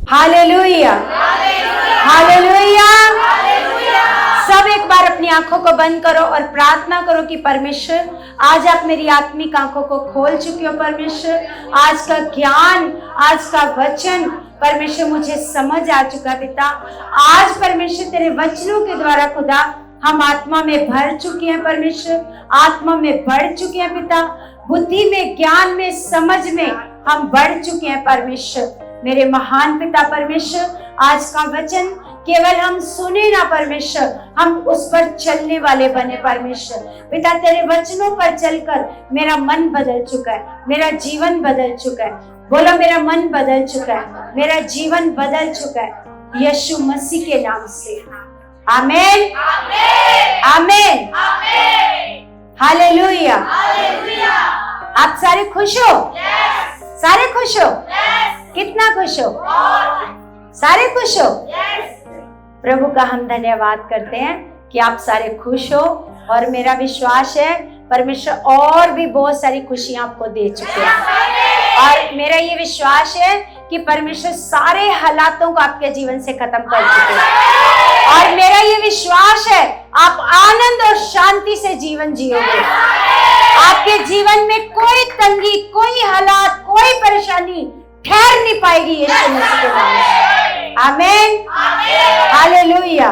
Hallelujah, hallelujah. सब एक बार अपनी आंखों को बंद करो और प्रार्थना करो कि परमेश्वर आज आप मेरी आत्मिक आंखों को खोल चुके हो। परमेश्वर आज का ज्ञान, आज का वचन परमेश्वर मुझे समझ आ चुका पिता। आज परमेश्वर तेरे वचनों के द्वारा खुदा हम आत्मा में भर चुके हैं परमेश्वर, आत्मा में बढ़ चुके हैं पिता, बुद्धि में, ज्ञान में, समझ में हम बढ़ चुके हैं परमेश्वर। मेरे महान पिता परमेश्वर, आज का वचन केवल हम सुने ना परमेश्वर, हम उस पर चलने वाले बने परमेश्वर। पिता तेरे वचनों पर चलकर मेरा मन बदल चुका है, मेरा जीवन बदल चुका है। बोलो मेरा मन बदल चुका है, मेरा जीवन बदल चुका है यीशु मसीह के नाम से। आमीन, आमीन, हालेलुया। आप सारे खुश हो? सारे खुश हो? कितना खुश हो? सारे खुश हो? प्रभु का हम धन्यवाद करते हैं कि आप सारे खुश हो, और मेरा विश्वास है परमेश्वर और भी बहुत सारी खुशियां आपको दे चुके हैं। और मेरा ये विश्वास है कि परमेश्वर सारे हालातों को आपके जीवन से खत्म कर चुके हैं। और मेरा ये विश्वास है आप आनंद और शांति से जीवन जियोगे। आपके जीवन में कोई तंगी, कोई हालात, कोई परेशानी ठहर नहीं पाएगी यीशु मसीह के नाम से। आमीन, हालेलुया।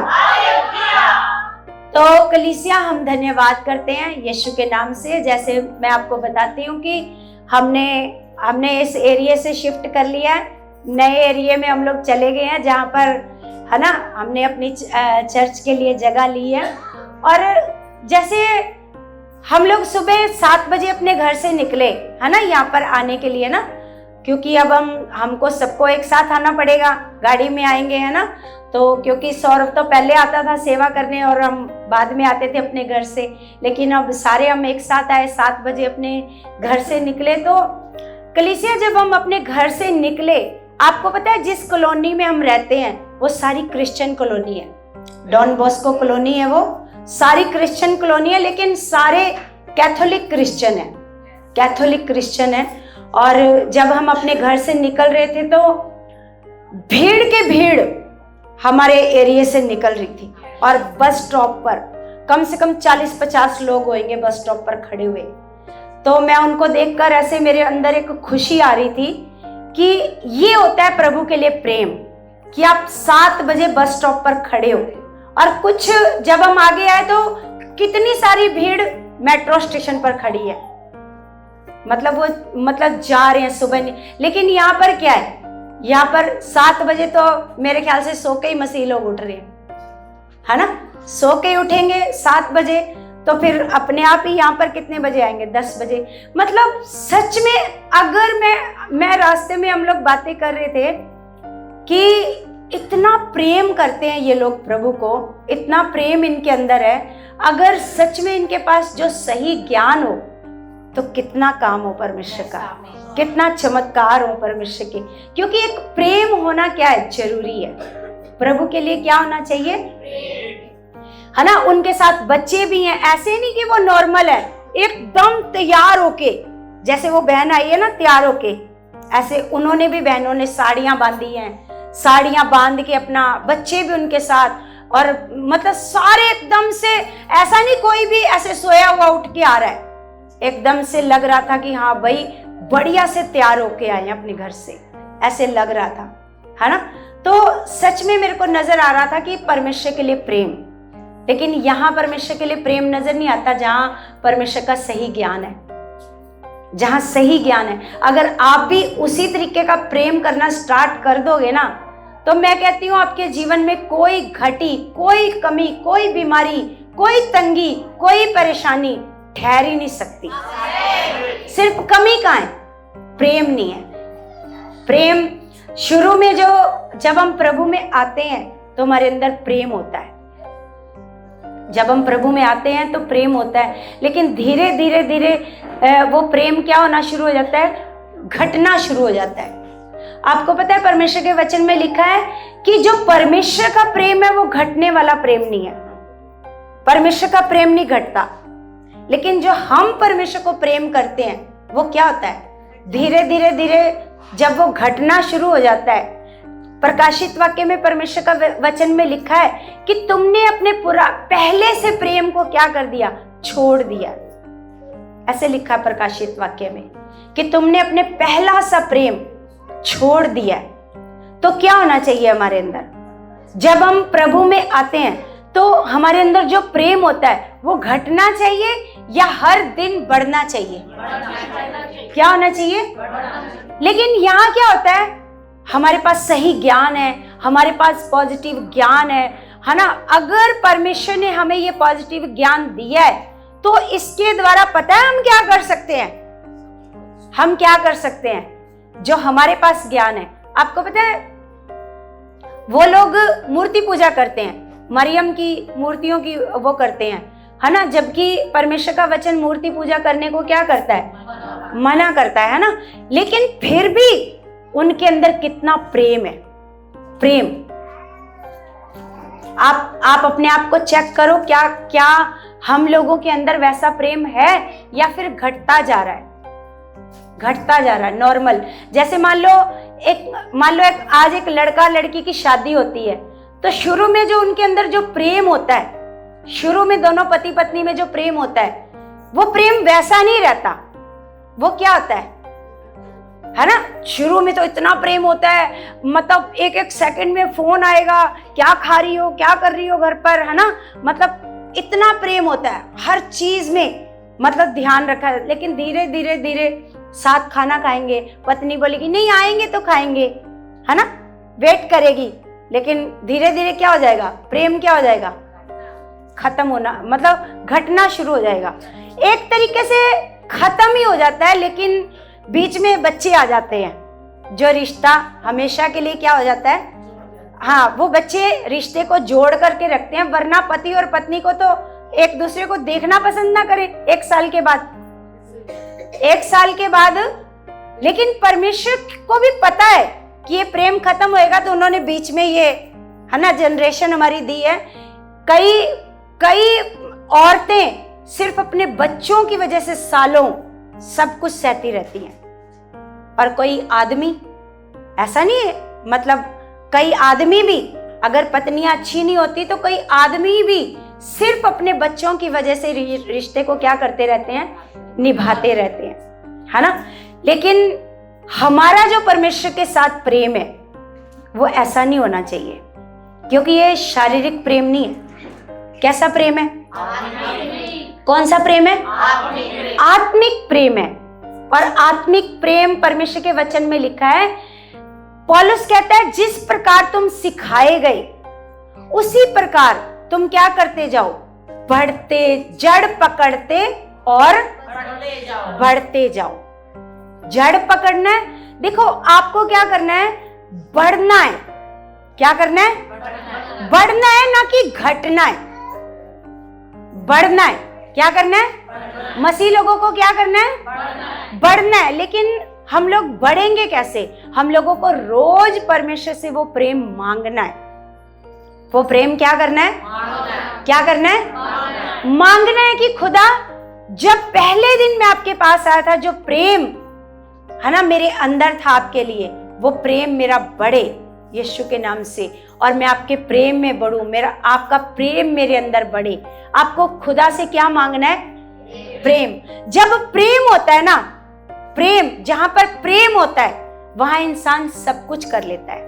तो कलीसिया हम धन्यवाद करते हैं यीशु के नाम से। जैसे मैं आपको बताती हूँ कि हमने इस एरिया से शिफ्ट कर लिया है, नए एरिया में हम लोग चले गए हैं जहाँ पर है ना हमने अपनी चर्च के लिए जगह ली है। और जैसे हम लोग सुबह 7 बजे अपने घर से निकले है ना यहाँ पर आने के लिए ना, क्योंकि अब हमको सबको एक साथ आना पड़ेगा, गाड़ी में आएंगे है ना। तो क्योंकि सौरभ तो पहले आता था सेवा करने और हम बाद में आते थे अपने घर से, लेकिन अब सारे हम एक साथ आए, 7 बजे अपने घर से निकले। तो कलीसिया जब हम अपने घर से निकले, आपको पता है जिस कॉलोनी में हम रहते हैं वो सारी क्रिश्चियन कॉलोनी है, डॉन बॉस्को कॉलोनी है, वो सारी क्रिश्चियन कॉलोनी है, लेकिन सारे कैथोलिक क्रिश्चियन है, कैथोलिक क्रिश्चियन है। और जब हम अपने घर से निकल रहे थे तो भीड़ के भीड़ हमारे एरिया से निकल रही थी, और बस स्टॉप पर कम से कम 40-50 लोग होंगे बस स्टॉप पर खड़े हुए। तो मैं उनको देखकर ऐसे मेरे अंदर एक खुशी आ रही थी कि ये होता है प्रभु के लिए प्रेम, कि आप 7 बजे बस स्टॉप पर खड़े हो। और कुछ जब हम आगे आए तो कितनी सारी भीड़ मेट्रो स्टेशन पर खड़ी है, मतलब जा रहे हैं सुबह नहीं। लेकिन यहाँ पर क्या है, यहाँ पर 7 बजे तो मेरे ख्याल से सो के ही मसीह लोग उठ रहे हैं है ना, सो के ही उठेंगे 7 बजे, तो फिर अपने आप ही यहाँ पर कितने बजे आएंगे, 10 बजे। मतलब सच में अगर मैं रास्ते में हम लोग बातें कर रहे थे कि इतना प्रेम करते हैं ये लोग प्रभु को, इतना प्रेम इनके अंदर है। अगर सच में इनके पास जो सही ज्ञान हो तो कितना काम हो परमेश्वर का, कितना चमत्कार हो परमेश्वर के। क्योंकि एक प्रेम होना क्या है, जरूरी है। प्रभु के लिए क्या होना चाहिए है ना। उनके साथ बच्चे भी हैं, ऐसे नहीं कि वो नॉर्मल है, एकदम तैयार होके, जैसे वो बहन आई है ना तैयार होके, ऐसे उन्होंने भी, बहनों ने साड़ियां बांधी हैं, साड़ियां बांध के अपना, बच्चे भी उनके साथ, और मतलब सारे एकदम से, ऐसा नहीं कोई भी ऐसे सोया हुआ उठ के आ रहा है, एकदम से लग रहा था कि हाँ भाई बढ़िया से तैयार होके आए अपने घर से, ऐसे लग रहा था है ना। तो सच में मेरे को नजर आ रहा था कि परमेश्वर के लिए प्रेम। लेकिन यहाँ परमेश्वर के लिए प्रेम नजर नहीं आता जहाँ परमेश्वर का सही ज्ञान है, जहाँ सही ज्ञान है। अगर आप भी उसी तरीके का प्रेम करना स्टार्ट कर दोगे ना, तो मैं कहती हूँ आपके जीवन में कोई घटी, कोई कमी, कोई बीमारी, कोई तंगी, कोई परेशानी ठहर ही नहीं सकती। सिर्फ कमी कहाँ है, प्रेम नहीं है। प्रेम शुरू में जब हम प्रभु में आते हैं तो हमारे अंदर प्रेम होता है, जब हम प्रभु में आते हैं तो प्रेम होता है। लेकिन धीरे धीरे धीरे वो प्रेम क्या होना शुरू हो जाता है, घटना शुरू हो जाता है। आपको पता है परमेश्वर के वचन में लिखा है कि जो परमेश्वर का प्रेम है वो घटने वाला प्रेम नहीं है। परमेश्वर का प्रेम नहीं घटता, लेकिन जो हम परमेश्वर को प्रेम करते हैं वो क्या होता है, धीरे धीरे धीरे जब वो घटना शुरू हो जाता है प्रकाशित वाक्य में परमेश्वर का वचन में लिखा है कि तुमने अपने पहले से प्रेम को क्या कर दिया, छोड़ दिया। ऐसे लिखा है प्रकाशित वाक्य में कि तुमने अपने पहला सा प्रेम छोड़ दिया। तो क्या होना चाहिए हमारे अंदर? जब हम प्रभु में आते हैं तो हमारे अंदर जो प्रेम होता है वो घटना चाहिए या हर दिन बढ़ना चाहिए? क्या होना चाहिए? लेकिन यहाँ क्या होता है, हमारे पास सही ज्ञान है, हमारे पास पॉजिटिव ज्ञान है ना। अगर परमेश्वर ने हमें ये पॉजिटिव ज्ञान दिया है तो इसके द्वारा पता है हम क्या कर सकते हैं? हम क्या कर सकते हैं? जो हमारे पास ज्ञान है, आपको पता है वो लोग मूर्ति पूजा करते हैं, मरियम की मूर्तियों की वो करते हैं, है ना, जबकि परमेश्वर का वचन मूर्ति पूजा करने को क्या करता है? मना करता है ना। लेकिन फिर भी उनके अंदर कितना प्रेम है, प्रेम। आप अपने आप को चेक करो, क्या हम लोगों के अंदर वैसा प्रेम है या फिर घटता जा रहा है? घटता जा रहा है, नॉर्मल। जैसे मान लो एक आज एक लड़का लड़की की शादी होती है तो शुरू में जो उनके अंदर जो प्रेम होता है, शुरू में दोनों पति पत्नी में जो प्रेम होता है वो प्रेम वैसा नहीं रहता। वो क्या होता है ना, शुरू में तो इतना प्रेम होता है, मतलब एक एक सेकंड में फोन आएगा, क्या खा रही हो, क्या कर रही हो घर पर, है ना, मतलब इतना प्रेम होता है हर चीज में, मतलब ध्यान रखा है। लेकिन धीरे धीरे धीरे साथ खाना खाएंगे, पत्नी बोलेगी नहीं आएंगे तो खाएंगे, है ना, वेट करेगी, लेकिन धीरे धीरे क्या हो जाएगा, प्रेम क्या हो जाएगा, खत्म होना, मतलब घटना शुरू हो जाएगा। एक तरीके से खत्म ही हो जाता है, लेकिन बीच में बच्चे आ जाते हैं जो रिश्ता हमेशा के लिए क्या हो जाता है, हाँ, वो बच्चे रिश्ते को जोड़ करके रखते हैं। वरना पति और पत्नी को तो एक दूसरे को देखना पसंद ना करे एक साल के बाद। लेकिन परमेश्वर को भी पता है कि ये प्रेम खत्म होएगा, तो उन्होंने बीच में ये, है ना, जनरेशन हमारी दी है। कई औरतें सिर्फ अपने बच्चों की वजह से सालों सब कुछ सहती रहती हैं, और कोई आदमी ऐसा नहीं है, मतलब कई आदमी भी, अगर पत्नियां अच्छी नहीं होती तो कई आदमी भी सिर्फ अपने बच्चों की वजह से रिश्ते को क्या करते रहते हैं, निभाते रहते हैं, है ना। लेकिन हमारा जो परमेश्वर के साथ प्रेम है वो ऐसा नहीं होना चाहिए, क्योंकि ये शारीरिक प्रेम नहीं है। कैसा प्रेम है? कौन सा प्रेम है? आत्मिक प्रेम है। और आत्मिक प्रेम परमेश्वर के वचन में लिखा है, पौलुस कहता है जिस प्रकार तुम सिखाए गए उसी प्रकार तुम क्या करते जाओ, बढ़ते, जड़ पकड़ते और बढ़ते जाओ। जड़ पकड़ना है, देखो आपको क्या करना है, बढ़ना है। क्या करना है? बढ़ना है, ना कि घटना है। बढ़ना है, क्या करना है? मसीह लोगों को क्या करना है? बढ़ना है। लेकिन हम लोग बढ़ेंगे कैसे? हम लोगों को रोज परमेश्वर से वो प्रेम मांगना है। वो प्रेम क्या करना है? क्या करना है? मांगना है कि खुदा, जब पहले दिन मैं आपके पास आया था, जो प्रेम है ना मेरे अंदर था आपके लिए, वो प्रेम मेरा बढ़े यीशु के नाम से, और मैं आपके प्रेम में बढ़ूं, मेरा आपका प्रेम मेरे अंदर बढ़े। आपको खुदा से क्या मांगना है? प्रेम। जब प्रेम होता है ना, प्रेम, जहां पर प्रेम होता है वहां इंसान सब कुछ कर लेता है।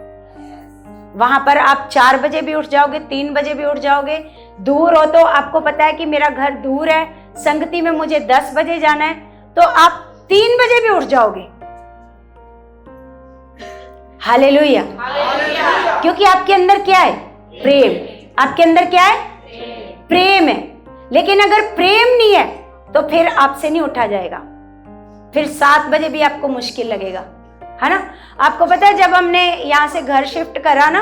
वहां पर आप 4 बजे भी उठ जाओगे, 3 बजे भी उठ जाओगे। दूर हो तो आपको पता है कि मेरा घर दूर है, संगति में मुझे 10 बजे जाना है, तो आप 3 बजे भी उठ जाओगे। हालेलुया। क्योंकि आपके अंदर क्या है? प्रेम। आपके अंदर क्या है? प्रेम है। लेकिन अगर प्रेम नहीं है तो फिर आपसे नहीं उठा जाएगा, फिर 7 बजे भी आपको मुश्किल लगेगा, है ना। आपको पता है जब हमने यहाँ से घर शिफ्ट करा ना,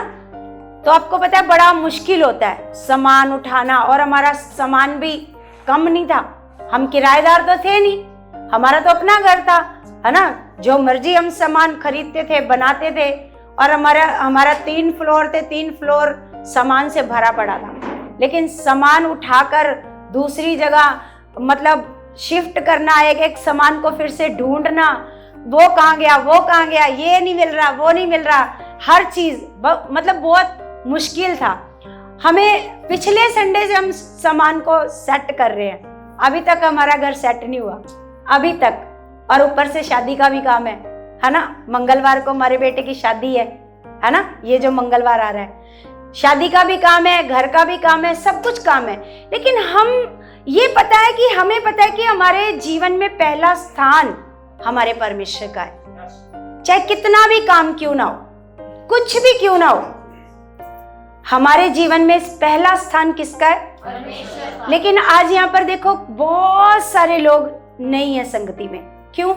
तो आपको पता है बड़ा मुश्किल होता है सामान उठाना, और हमारा सामान भी कम नहीं था, हम किराएदार तो थे नहीं, हमारा तो अपना घर था, है ना। जो मर्जी हम सामान खरीदते थे, बनाते थे, और हमारा 3 फ्लोर थे, 3 फ्लोर सामान से भरा पड़ा था। लेकिन सामान उठाकर दूसरी जगह मतलब शिफ्ट करना, एक सामान को फिर से ढूंढना, वो कहाँ गया, ये नहीं मिल रहा, वो नहीं मिल रहा, हर चीज मतलब बहुत मुश्किल था। हमें पिछले संडे से हम सामान को सेट कर रहे हैं, अभी तक हमारा घर सेट नहीं हुआ अभी तक। और ऊपर से शादी का भी काम है ना। मंगलवार को हमारे बेटे की शादी है ना, ये जो मंगलवार आ रहा है, शादी का भी काम है, घर का भी काम है, सब कुछ काम है। लेकिन हम ये पता है कि हमें पता है कि हमारे जीवन में पहला स्थान हमारे परमेश्वर का है। चाहे कितना भी काम क्यों ना हो, कुछ भी क्यों ना हो, हमारे जीवन में पहला स्थान किसका है? परमेश्वर का। लेकिन आज यहाँ पर देखो बहुत सारे लोग नहीं है संगति में। क्यों?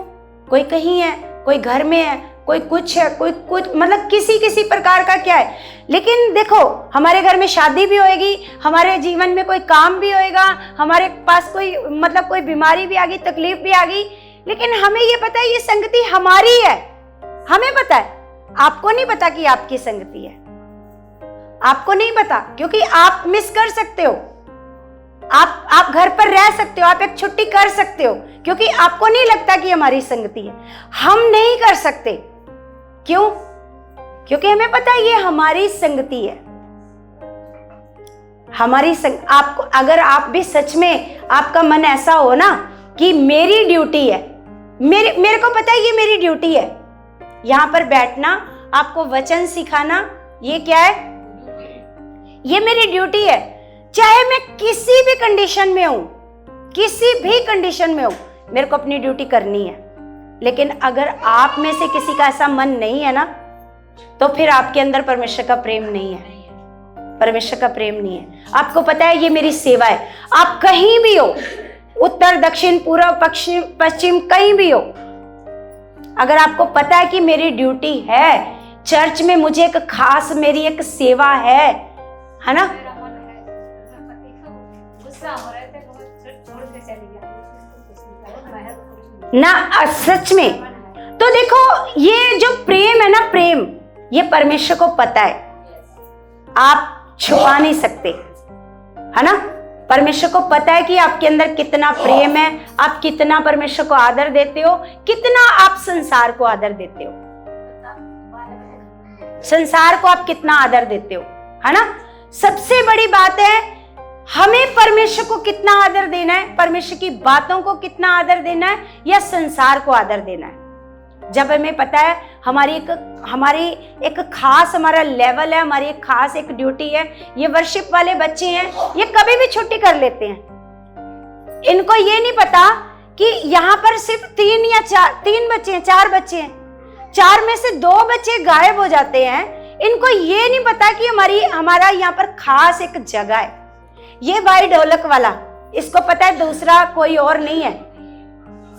कोई कहीं है, कोई घर में है, कोई कुछ है, कोई कुछ, मतलब किसी प्रकार का क्या है। लेकिन देखो हमारे घर में शादी भी होएगी, हमारे जीवन में कोई काम भी होएगा, हमारे पास कोई मतलब कोई बीमारी भी आ गई, तकलीफ भी आ गई, लेकिन हमें ये पता है ये संगति हमारी है। हमें पता है, आपको नहीं पता कि आपकी संगति है, आपको नहीं पता, क्योंकि आप मिस कर सकते हो। आप घर पर रह सकते हो, आप एक छुट्टी कर सकते हो, क्योंकि आपको नहीं लगता कि हमारी संगति है। हम नहीं कर सकते, क्यों? क्योंकि हमें पता है ये हमारी संगति है, हमारी आपको अगर आप भी सच में आपका मन ऐसा हो ना कि मेरी ड्यूटी है, मेरे को पता है ये मेरी ड्यूटी है, यहां पर बैठना, आपको वचन सिखाना, ये क्या है? ये मेरी ड्यूटी है। चाहे मैं किसी भी कंडीशन में हूं, किसी भी कंडीशन में हूं, मेरे को अपनी ड्यूटी करनी है। लेकिन अगर आप में से किसी का ऐसा मन नहीं है ना, तो फिर आपके अंदर परमेश्वर का प्रेम नहीं है, परमेश्वर का प्रेम नहीं है। आपको पता है ये मेरी सेवा है। आप कहीं भी हो, उत्तर दक्षिण पूर्व पश्चिम कहीं भी हो, अगर आपको पता है कि मेरी ड्यूटी है, चर्च में मुझे एक खास मेरी एक सेवा है ना, ना सच में, तो देखो ये जो प्रेम है ना, प्रेम ये परमेश्वर को पता है, आप छुपा नहीं सकते, है ना। परमेश्वर को पता है कि आपके अंदर कितना प्रेम है, आप कितना परमेश्वर को आदर देते हो, कितना आप संसार को आदर देते हो, संसार को आप कितना आदर देते हो, है ना। सबसे बड़ी बात है हमें परमेश्वर को कितना आदर देना है, परमेश्वर की बातों को कितना आदर देना है, या संसार को आदर देना है। जब हमें पता है हमारी एक खास हमारा लेवल है, हमारी एक खास एक ड्यूटी है। ये वर्शिप वाले बच्चे हैं, ये कभी भी छुट्टी कर लेते हैं। इनको ये नहीं पता कि यहाँ पर सिर्फ 3 बच्चे हैं, 4 बच्चे हैं, 4 में से 2 बच्चे गायब हो जाते हैं। इनको ये नहीं पता कि हमारा यहाँ पर खास एक जगह है। ये भाई ढोलक वाला, इसको पता है दूसरा कोई और नहीं है,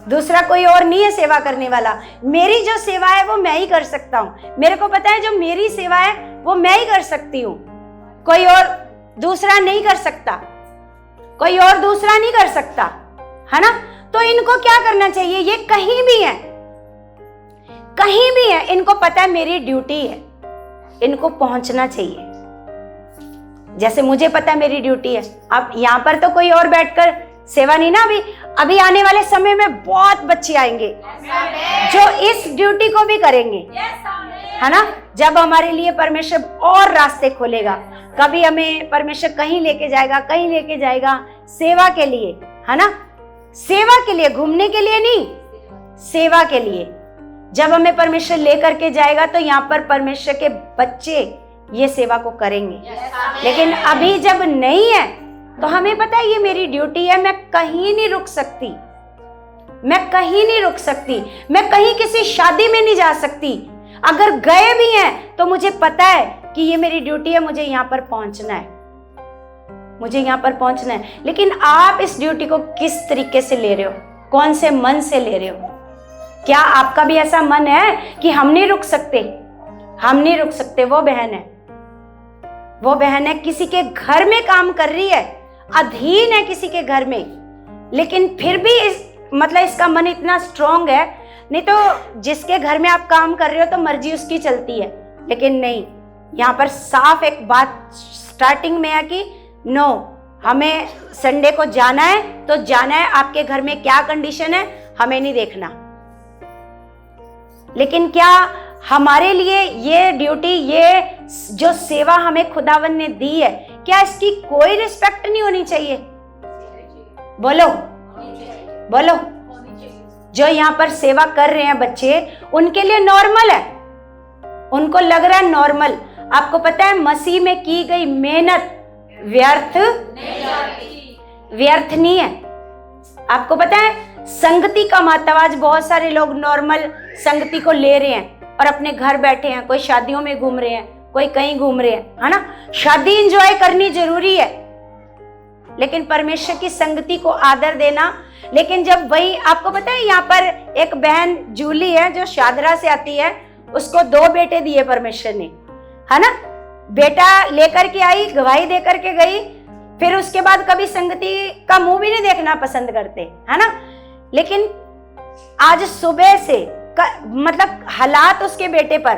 दूसरा कोई और नहीं है सेवा करने वाला। मेरी जो सेवा है वो मैं ही कर सकता हूँ। मेरे को पता है जो मेरी सेवा है वो मैं ही कर सकती हूँ, कोई और दूसरा नहीं कर सकता, कोई और दूसरा नहीं कर सकता, है ना। तो इनको क्या करना चाहिए? ये कहीं भी है, कहीं भी है, इनको पता है मेरी ड्यूटी है, इनको पहुंचना चाहिए। जैसे मुझे पता है मेरी ड्यूटी है। अब यहाँ पर तो कोई और बैठकर सेवा नहीं ना, अभी आने वाले समय में बहुत बच्चे आएंगे जो इस ड्यूटी को भी करेंगे, है ना। जब हमारे लिए परमेश्वर और रास्ते खोलेगा, कभी हमें परमेश्वर कहीं लेके जाएगा, कहीं लेके जाएगा सेवा के लिए, है ना, सेवा के लिए, घूमने के लिए नहीं, सेवा के लिए। जब हमें परमेश्वर लेकर के जाएगा तो यहाँ पर परमेश्वर के बच्चे ये सेवा को करेंगे। लेकिन अभी जब नहीं है तो हमें पता है ये मेरी ड्यूटी है, मैं कहीं नहीं रुक सकती, मैं कहीं नहीं रुक सकती, मैं कहीं किसी शादी में नहीं जा सकती। अगर गए भी हैं तो मुझे पता है कि ये मेरी ड्यूटी है, मुझे यहाँ पर पहुंचना है, मुझे यहाँ पर पहुंचना है। लेकिन आप इस ड्यूटी को किस तरीके से ले रहे हो, कौन से मन से ले रहे हो? क्या आपका भी ऐसा मन है कि हम नहीं रुक सकते, हम नहीं रुक सकते? वो बहन है, वो बहन है किसी के घर में काम कर रही है, अधीन है किसी के घर में, लेकिन फिर भी इसका मन इतना स्ट्रांग है। नहीं तो जिसके घर में आप काम कर रहे हो तो मर्जी उसकी चलती है, लेकिन नहीं, यहाँ पर साफ एक बात स्टार्टिंग में है कि नो, हमें संडे को जाना है तो जाना है, आपके घर में क्या कंडीशन है हमें नहीं देखना। लेकिन क्या हमारे लिए ये ड्यूटी, ये जो सेवा हमें खुदावन ने दी है, क्या इसकी कोई रिस्पेक्ट नहीं होनी चाहिए? बोलो बोलो। जो यहाँ पर सेवा कर रहे हैं बच्चे, उनके लिए नॉर्मल है, उनको लग रहा है नॉर्मल। आपको पता है मसीह में की गई मेहनत व्यर्थ नहीं है। आपको पता है संगति का महत्व, आज बहुत सारे लोग नॉर्मल संगति को ले रहे हैं और अपने घर बैठे हैं, कोई शादियों में घूम रहे हैं, कोई कहीं घूम रहे हैं, है ना। शादी एंजॉय करनी जरूरी है, लेकिन परमेश्वर की संगति को आदर देना। लेकिन जब वही, आपको पता है यहाँ पर एक बहन जूली है जो शादरा से आती है, उसको 2 बेटे दिए परमेश्वर ने, है ना। बेटा लेकर के आई, गवाही दे करके गई, फिर उसके बाद कभी संगति का मुंह भी नहीं देखना पसंद करते, है ना। लेकिन आज सुबह से मतलब हालात उसके बेटे पर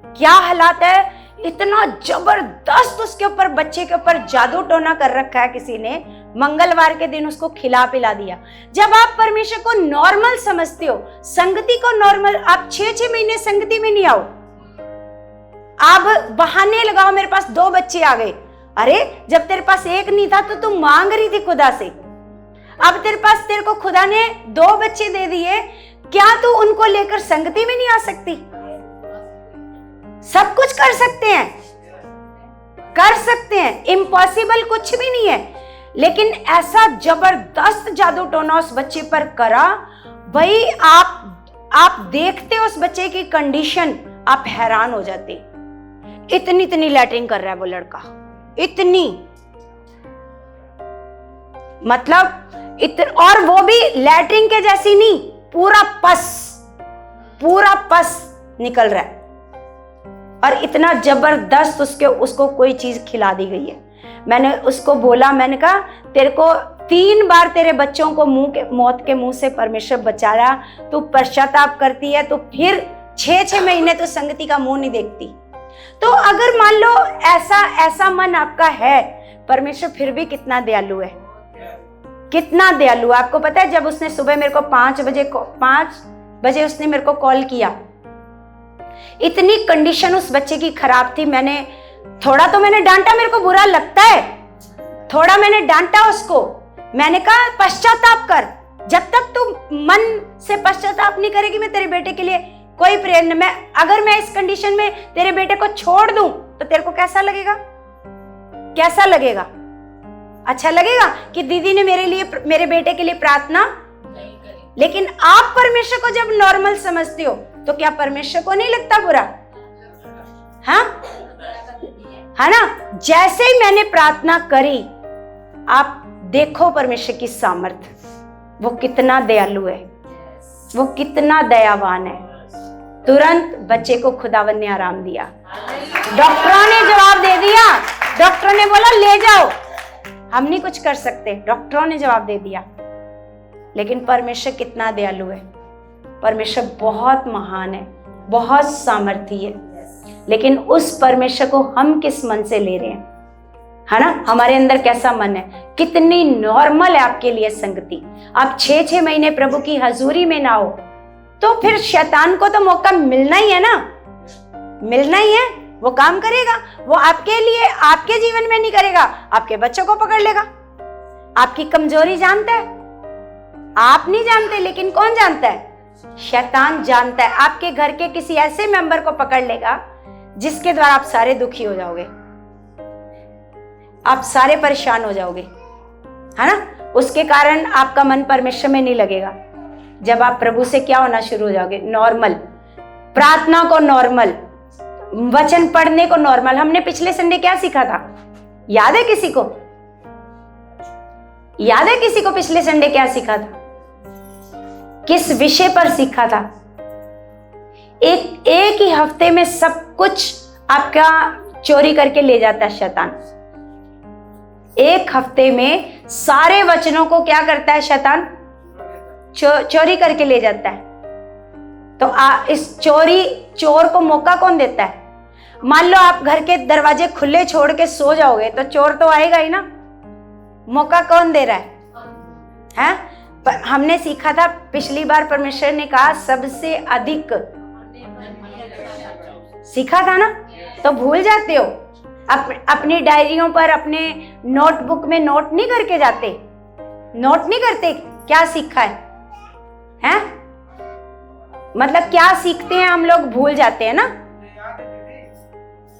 क्या हालात है, इतना जबरदस्त उसके ऊपर, बच्चे के ऊपर जादू टोना कर रखा है किसी ने। मंगलवार के दिन उसको खिला पिला दिया। जब आप परमेश्वर को नॉर्मल समझते हो, संगति को नॉर्मल, आप 6-6 महीने संगति में नहीं आओ, आप बहाने लगाओ, मेरे पास 2 बच्चे आ गए। अरे जब तेरे पास एक नहीं था तो तुम मांग रही थी खुदा से, अब तेरे को खुदा ने 2 बच्चे दे दिए, क्या तू उनको लेकर संगति में नहीं आ सकती? सब कुछ कर सकते हैं, इम्पॉसिबल कुछ भी नहीं है। लेकिन ऐसा जबरदस्त जादू टोना उस बच्चे पर करा, भाई आप देखते उस बच्चे की कंडीशन, आप हैरान हो जाते। इतनी लैट्रिन कर रहा है वो लड़का, इतनी, मतलब और वो भी लैट्रिन के जैसी नहीं, पूरा पस निकल रहा है, और इतना जबरदस्त उसको कोई चीज खिला दी गई है। मैंने उसको बोला, मैंने कहा तेरे को 3 बार तेरे बच्चों को मौत के मुंह से परमेश्वर बचाया, तू पश्चाताप करती है, तो फिर 6-6 महीने तो संगति का मुंह नहीं देखती। तो अगर मान लो ऐसा मन आपका है, परमेश्वर फिर भी कितना दयालु है, कितना दयालु। आपको पता है जब उसने सुबह मेरे को 5 बजे उसने मेरे को कॉल किया, इतनी कंडीशन उस बच्चे की खराब थी। मैंने डांटा, मेरे को बुरा लगता है, थोड़ा मैंने डांटा उसको। मैंने कहा पश्चाताप कर, जब तक तू मन से पश्चाताप नहीं करेगी, मैं तेरे बेटे के लिए कोई प्रेरणा, अगर मैं इस कंडीशन में तेरे बेटे को छोड़ दूं तो तेरे को कैसा लगेगा? अच्छा लगेगा कि दीदी ने मेरे बेटे के लिए प्रार्थना। लेकिन आप परमेश्वर को जब नॉर्मल समझते हो, तो क्या परमेश्वर को नहीं लगता बुरा? हाँ, है ना। जैसे ही मैंने प्रार्थना करी, आप देखो परमेश्वर की सामर्थ्य, वो कितना दयालु है, वो कितना दयावान है। तुरंत बच्चे को खुदावन ने आराम दिया। डॉक्टरों ने जवाब दे दिया, डॉक्टरों ने बोला ले जाओ, हम नहीं कुछ कर सकते, डॉक्टरों ने जवाब दे दिया। लेकिन परमेश्वर कितना दयालु है, परमेश्वर बहुत महान है, बहुत सामर्थी है। लेकिन उस परमेश्वर को हम किस मन से ले रहे हैं, है ना। हमारे अंदर कैसा मन है, कितनी नॉर्मल है आपके लिए संगति। आप 6-6 महीने प्रभु की हजूरी में ना हो, तो फिर शैतान को तो मौका मिलना ही है ना, मिलना ही है। वो काम करेगा, वो आपके लिए, आपके जीवन में नहीं करेगा, आपके बच्चों को पकड़ लेगा। आपकी कमजोरी जानता है, आप नहीं जानते, लेकिन कौन जानता है? शैतान जानता है। आपके घर के किसी ऐसे मेंबर को पकड़ लेगा जिसके द्वारा आप सारे दुखी हो जाओगे, आप सारे परेशान हो जाओगे, है ना। उसके कारण आपका मन परमेश्वर में नहीं लगेगा। जब आप प्रभु से क्या होना शुरू हो जाओगे, नॉर्मल, प्रार्थना को नॉर्मल, वचन पढ़ने को नॉर्मल। हमने पिछले संडे क्या सीखा था, याद है किसी को? पिछले संडे क्या सीखा था, किस विषय पर सीखा था? एक ही हफ्ते में सब कुछ आपका चोरी करके ले जाता है शैतान। एक हफ्ते में सारे वचनों को क्या करता है शैतान? चोरी करके ले जाता है। तो इस चोर को मौका कौन देता है? मान लो आप घर के दरवाजे खुले छोड़ के सो जाओगे तो चोर तो आएगा ही ना। मौका कौन दे रहा है? हमने सीखा था पिछली बार, परमेश्वर ने कहा सबसे अधिक सीखा था ना? तो भूल जाते हो? अपनी डायरियों पर, अपने नोटबुक में नोट नहीं करके जाते? नोट नहीं करते क्या सीखा है? हैं? मतलब क्या सीखते हैं हम लोग भूल जाते हैं ना?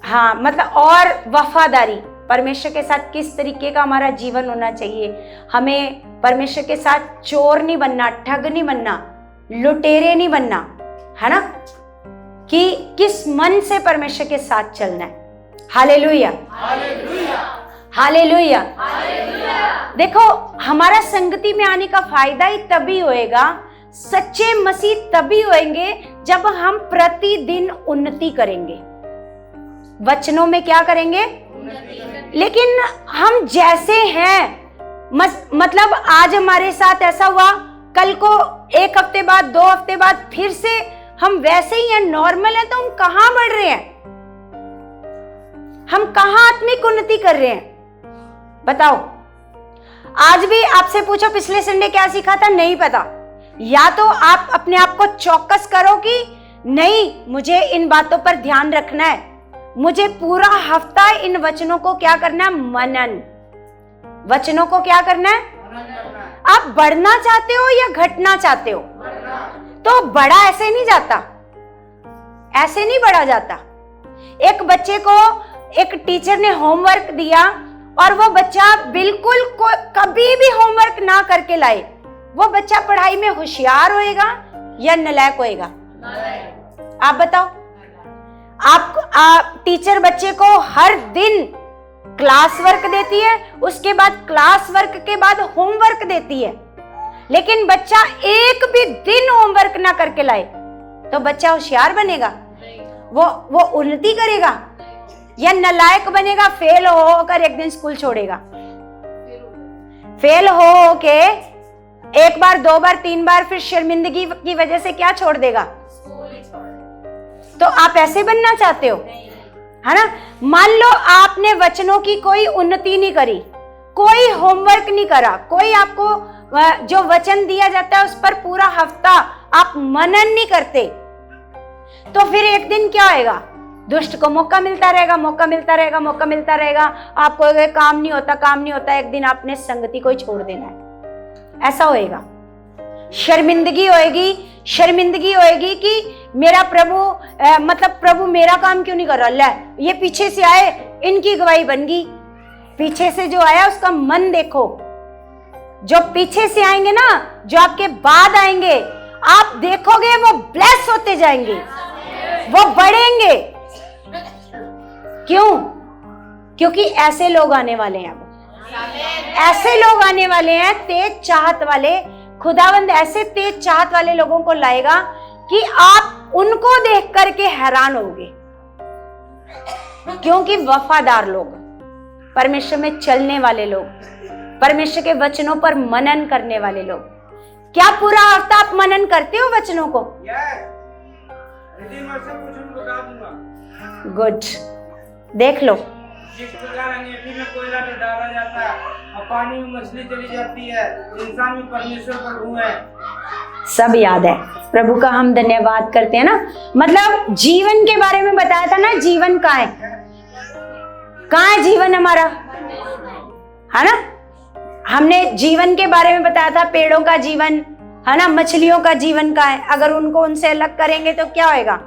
हाँ, मतलब और वफादारी, परमेश्वर के साथ किस तरीके का हमारा जीवन होना चाहिए। हमें परमेश्वर के साथ चोर नहीं बनना, ठग नहीं बनना, लुटेरे नहीं बनना, है ना? कि किस मन से परमेश्वर के साथ चलना है। Hallelujah, hallelujah. देखो, हमारा संगति में आने का फायदा ही तभी होएगा, सच्चे मसीह तभी होएंगे जब हम प्रतिदिन उन्नति करेंगे। वचनों में क्या करेंगे? लेकिन हम जैसे हैं, मतलब आज हमारे साथ ऐसा हुआ, कल को 1 हफ्ते बाद, 2 हफ्ते बाद फिर से हम वैसे ही हैं, नॉर्मल है, तो हम कहां बढ़ रहे हैं? हम कहां आत्मिक उन्नति कर रहे हैं? बताओ। आज भी आपसे पूछो पिछले संडे क्या सीखा था, नहीं पता। या तो आप अपने आप को चौकस करो कि नहीं, मुझे इन बातों पर ध्यान रखना है, मुझे पूरा हफ्ता इन वचनों को क्या करना है? मनन। वचनों को क्या करना है? आप बढ़ना चाहते हो या घटना चाहते हो? तो बड़ा ऐसे नहीं जाता, ऐसे नहीं बढ़ा जाता। एक बच्चे को एक टीचर ने होमवर्क दिया और वो बच्चा बिल्कुल कभी भी होमवर्क ना करके लाए, वो बच्चा पढ़ाई में होशियार होएगा या नालायक होएगा? आप बताओ। आप टीचर बच्चे को हर दिन क्लास वर्क देती है, उसके बाद क्लास वर्क के बाद होमवर्क देती है, लेकिन बच्चा एक भी दिन होमवर्क ना करके लाए, तो बच्चा होशियार बनेगा? वो उन्नति करेगा या नालायक बनेगा? फेल होकर एक दिन स्कूल छोड़ेगा। फेल हो के 1 बार, 2 बार, 3 बार, फिर शर्मिंदगी की वजह से क्या छोड़ देगा? तो आप ऐसे बनना चाहते हो, है ना? मान लो आपने वचनों की कोई उन्नति नहीं करी, कोई होमवर्क नहीं करा, कोई आपको जो वचन दिया जाता है उस पर पूरा हफ्ता आप मनन नहीं करते, तो फिर एक दिन क्या होएगा? दुष्ट को मौका मिलता रहेगा, मौका मिलता रहेगा, मौका मिलता रहेगा। आपको काम नहीं होता, काम नहीं होता, एक दिन आपने संगति को छोड़ देना है। ऐसा होएगा। शर्मिंदगी होएगी, शर्मिंदगी होएगी कि मेरा प्रभु मतलब प्रभु मेरा काम क्यों नहीं कर रहा? ले, ये पीछे से आए, इनकी गवाही बन गई। पीछे से जो आया उसका मन देखो। जो पीछे से आएंगे ना, जो आपके बाद आएंगे, आप देखोगे वो ब्लेस होते जाएंगे, वो बढ़ेंगे। क्यों? क्योंकि ऐसे लोग आने वाले हैं। ऐसे लोग आने वाले हैं, तेज चाहत वाले। खुदावंद ऐसे तेज चाहत वाले लोगों को लाएगा कि आप उनको देख करके हैरान होगे। क्योंकि वफादार लोग, परमेश्वर में चलने वाले लोग, परमेश्वर के वचनों पर मनन करने वाले लोग। क्या पूरा हफ्ता आप मनन करते हो वचनों को? गुड, देख लो। जिस प्रकार अंगीठी में कोयला तो डाला जाता है और पानी में मछली चली जाती है, इंसान भी परमेश्वर पर हूँ है। सब याद है। प्रभु का हम धन्यवाद करते हैं ना। मतलब जीवन के बारे में बताया था ना, जीवन कहाँ है? कहाँ है जीवन हमारा? है ना? हमने जीवन के बारे में बताया था, पेड़ों का जीवन, है ना? मछलियों का जीवन कहाँ है? अगर उनको उनसे अलग करेंगे तो क्या होएगा?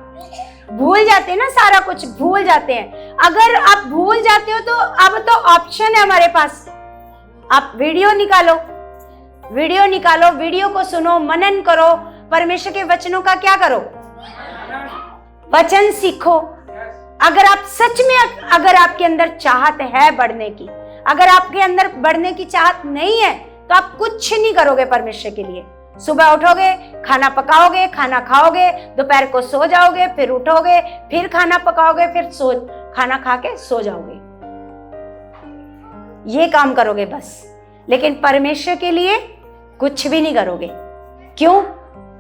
भूल जाते हैं ना, सारा कुछ भूल जाते हैं। अगर आप भूल जाते हो तो अब तो ऑप्शन है हमारे पास। आप वीडियो निकालो, वीडियो निकालो, वीडियो को सुनो, मनन करो, परमेश्वर के वचनों का क्या करो? वचन सीखो। अगर आप सच में, अगर आपके अंदर चाहत है बढ़ने की, अगर आपके अंदर बढ़ने की चाहत नहीं है तो आप कुछ नहीं करोगे परमेश्वर के लिए। सुबह उठोगे, खाना पकाओगे, खाना खाओगे, दोपहर को सो जाओगे, फिर उठोगे, फिर खाना पकाओगे, फिर खाना खा के सो जाओगे। ये काम करोगे बस, लेकिन परमेश्वर के लिए कुछ भी नहीं करोगे। क्यों?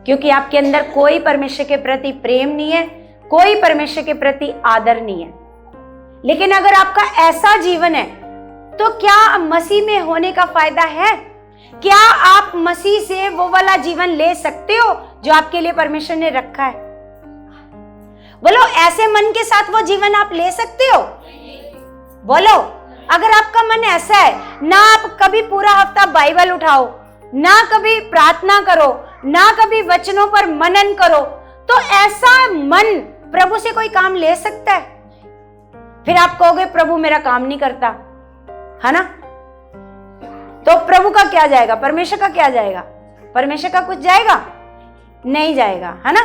क्योंकि आपके अंदर कोई परमेश्वर के प्रति प्रेम नहीं है, कोई परमेश्वर के प्रति आदर नहीं है। लेकिन अगर आपका ऐसा जीवन है तो क्या मसीह में होने का फायदा है? क्या आप मसीह से वो वाला जीवन ले सकते हो जो आपके लिए परमेश्वर ने रखा है? बोलो, ऐसे मन के साथ वो जीवन आप ले सकते हो? बोलो, अगर आपका मन ऐसा है, ना आप कभी पूरा हफ्ता बाइबल उठाओ, ना कभी प्रार्थना करो, ना कभी वचनों पर मनन करो, तो ऐसा मन प्रभु से कोई काम ले सकता है? फिर आप कहोगे प्रभु मेरा काम नहीं करता, है ना? तो प्रभु का क्या जाएगा? परमेश्वर का क्या जाएगा? परमेश्वर का कुछ जाएगा? नहीं जाएगा, है ना?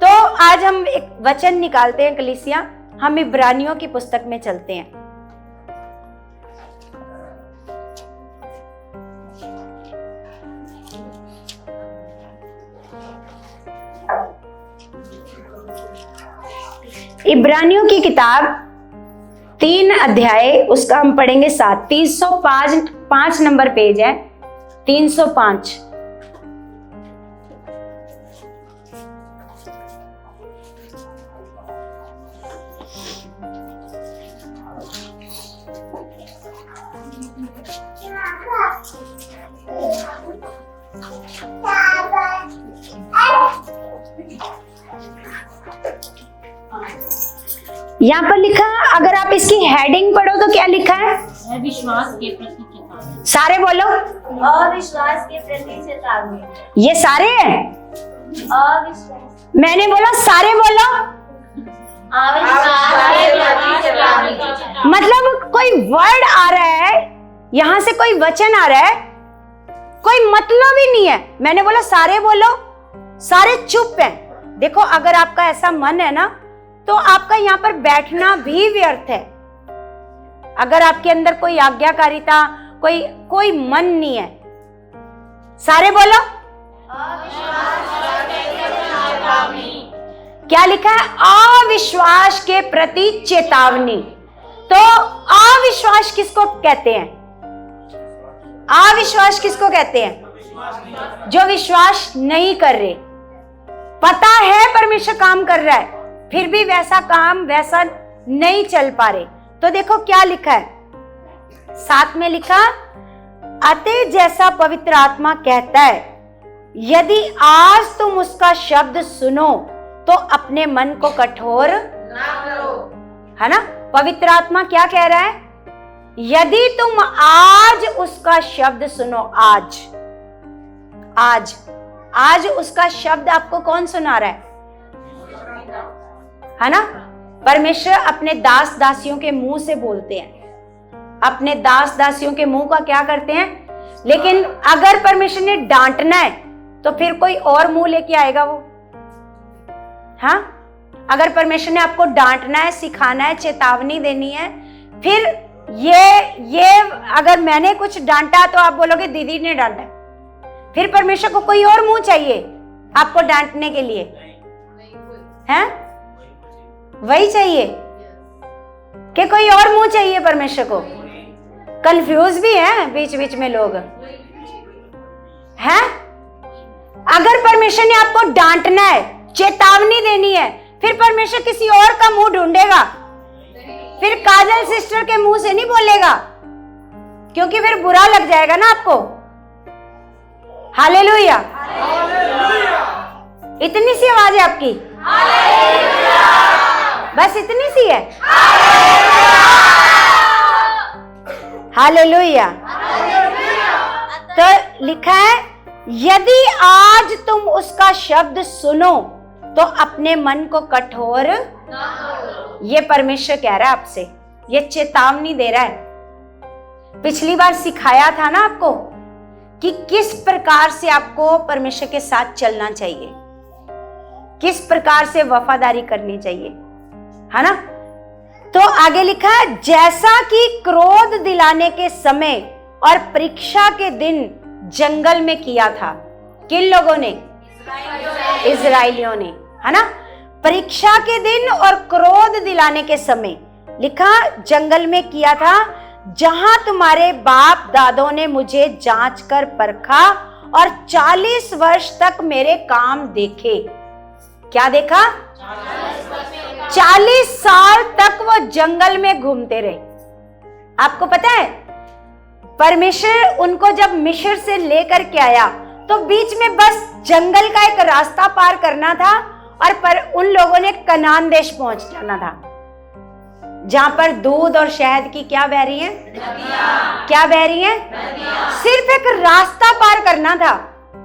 तो आज हम एक वचन निकालते हैं कलीसिया, हम इब्रानियों की पुस्तक में चलते हैं। इब्रानियों की किताब 3 अध्याय, उसका हम पढ़ेंगे 7, 305 नंबर पेज है, 305। यहाँ पर लिखा, अगर आप इसकी हेडिंग पढ़ो तो क्या लिखा है? विश्वास के प्रति चेतावनी। सारे बोलो, अविश्वास के प्रति चेतावनी। ये सारे हैं? अविश्वास, मैंने बोला सारे बोलो। अविश्वास के प्रति चेतावनी। मतलब कोई वर्ड आ रहा है, यहां से कोई वचन आ रहा है, कोई मतलब ही नहीं है। मैंने बोला सारे बोलो, सारे चुप हैं। देखो, अगर आपका ऐसा मन है ना, तो आपका यहाँ पर बैठना भी व्यर्थ है। अगर आपके अंदर कोई आज्ञाकारिता, कोई मन नहीं है। सारे बोलो, क्या लिखा है? अविश्वास के प्रति चेतावनी। तो अविश्वास किसको कहते हैं? अविश्वास किसको कहते हैं? जो विश्वास नहीं कर रहे। पता है परमेश्वर काम कर रहा है, फिर भी वैसा काम वैसा नहीं चल पा रहे। तो देखो क्या लिखा है, 7 में लिखा, अतः जैसा पवित्र आत्मा कहता है, यदि आज तुम उसका शब्द सुनो तो अपने मन को कठोर ना करो। है ना? पवित्र आत्मा क्या कह रहा है? यदि तुम आज उसका शब्द सुनो, आज उसका शब्द आपको कौन सुना रहा है ना? परमेश्वर अपने दास दासियों के मुंह से बोलते हैं, अपने दास दासियों के मुंह का क्या करते हैं? लेकिन अगर परमेश्वर ने डांटना है तो फिर कोई और मुंह लेके आएगा वो। हाँ, अगर परमेश्वर ने आपको डांटना है, सिखाना है, चेतावनी देनी है, फिर ये अगर मैंने कुछ डांटा तो आप बोलोगे दीदी ने डांटा। फिर परमेश्वर को कोई और मुंह चाहिए आपको डांटने के लिए, हैं? वही चाहिए कि कोई और मुंह चाहिए परमेश्वर को? कंफ्यूज भी है बीच बीच में लोग, हैं? अगर परमेश्वर ने आपको डांटना है, चेतावनी देनी है, फिर परमेश्वर किसी और का मुंह ढूंढेगा? फिर काजल सिस्टर के मुंह से नहीं बोलेगा, क्योंकि फिर बुरा लग जाएगा ना आपको। हालेलुया। इतनी सी आवाज है आपकी? बस इतनी सी है? हालेलुया। तो लिखा है, यदि आज तुम उसका शब्द सुनो तो अपने मन को कठोर। ये परमेश्वर कह रहा है आपसे, ये चेतावनी दे रहा है। पिछली बार सिखाया था ना आपको कि किस प्रकार से आपको परमेश्वर के साथ चलना चाहिए, किस प्रकार से वफादारी करनी चाहिए, है ना? तो आगे लिखा है, जैसा कि क्रोध दिलाने के समय और परीक्षा के दिन जंगल में किया था। किन लोगों ने? इजराइलियों ने, है ना? परीक्षा के दिन और क्रोध दिलाने के समय लिखा जंगल में किया था, जहां तुम्हारे बाप दादों ने मुझे जांच कर परखा और 40 वर्ष तक मेरे काम देखे। क्या देखा? 40 साल तक वो जंगल में घूमते रहे। आपको पता है, परमेश्वर उनको जब मिस्र से लेकर के आया तो बीच में बस जंगल का एक रास्ता पार करना था और पर उन लोगों ने कनान देश पहुंच जाना था, जहां पर दूध और शहद की क्या बह रही है, क्या बह रही है, सिर्फ एक रास्ता पार करना था,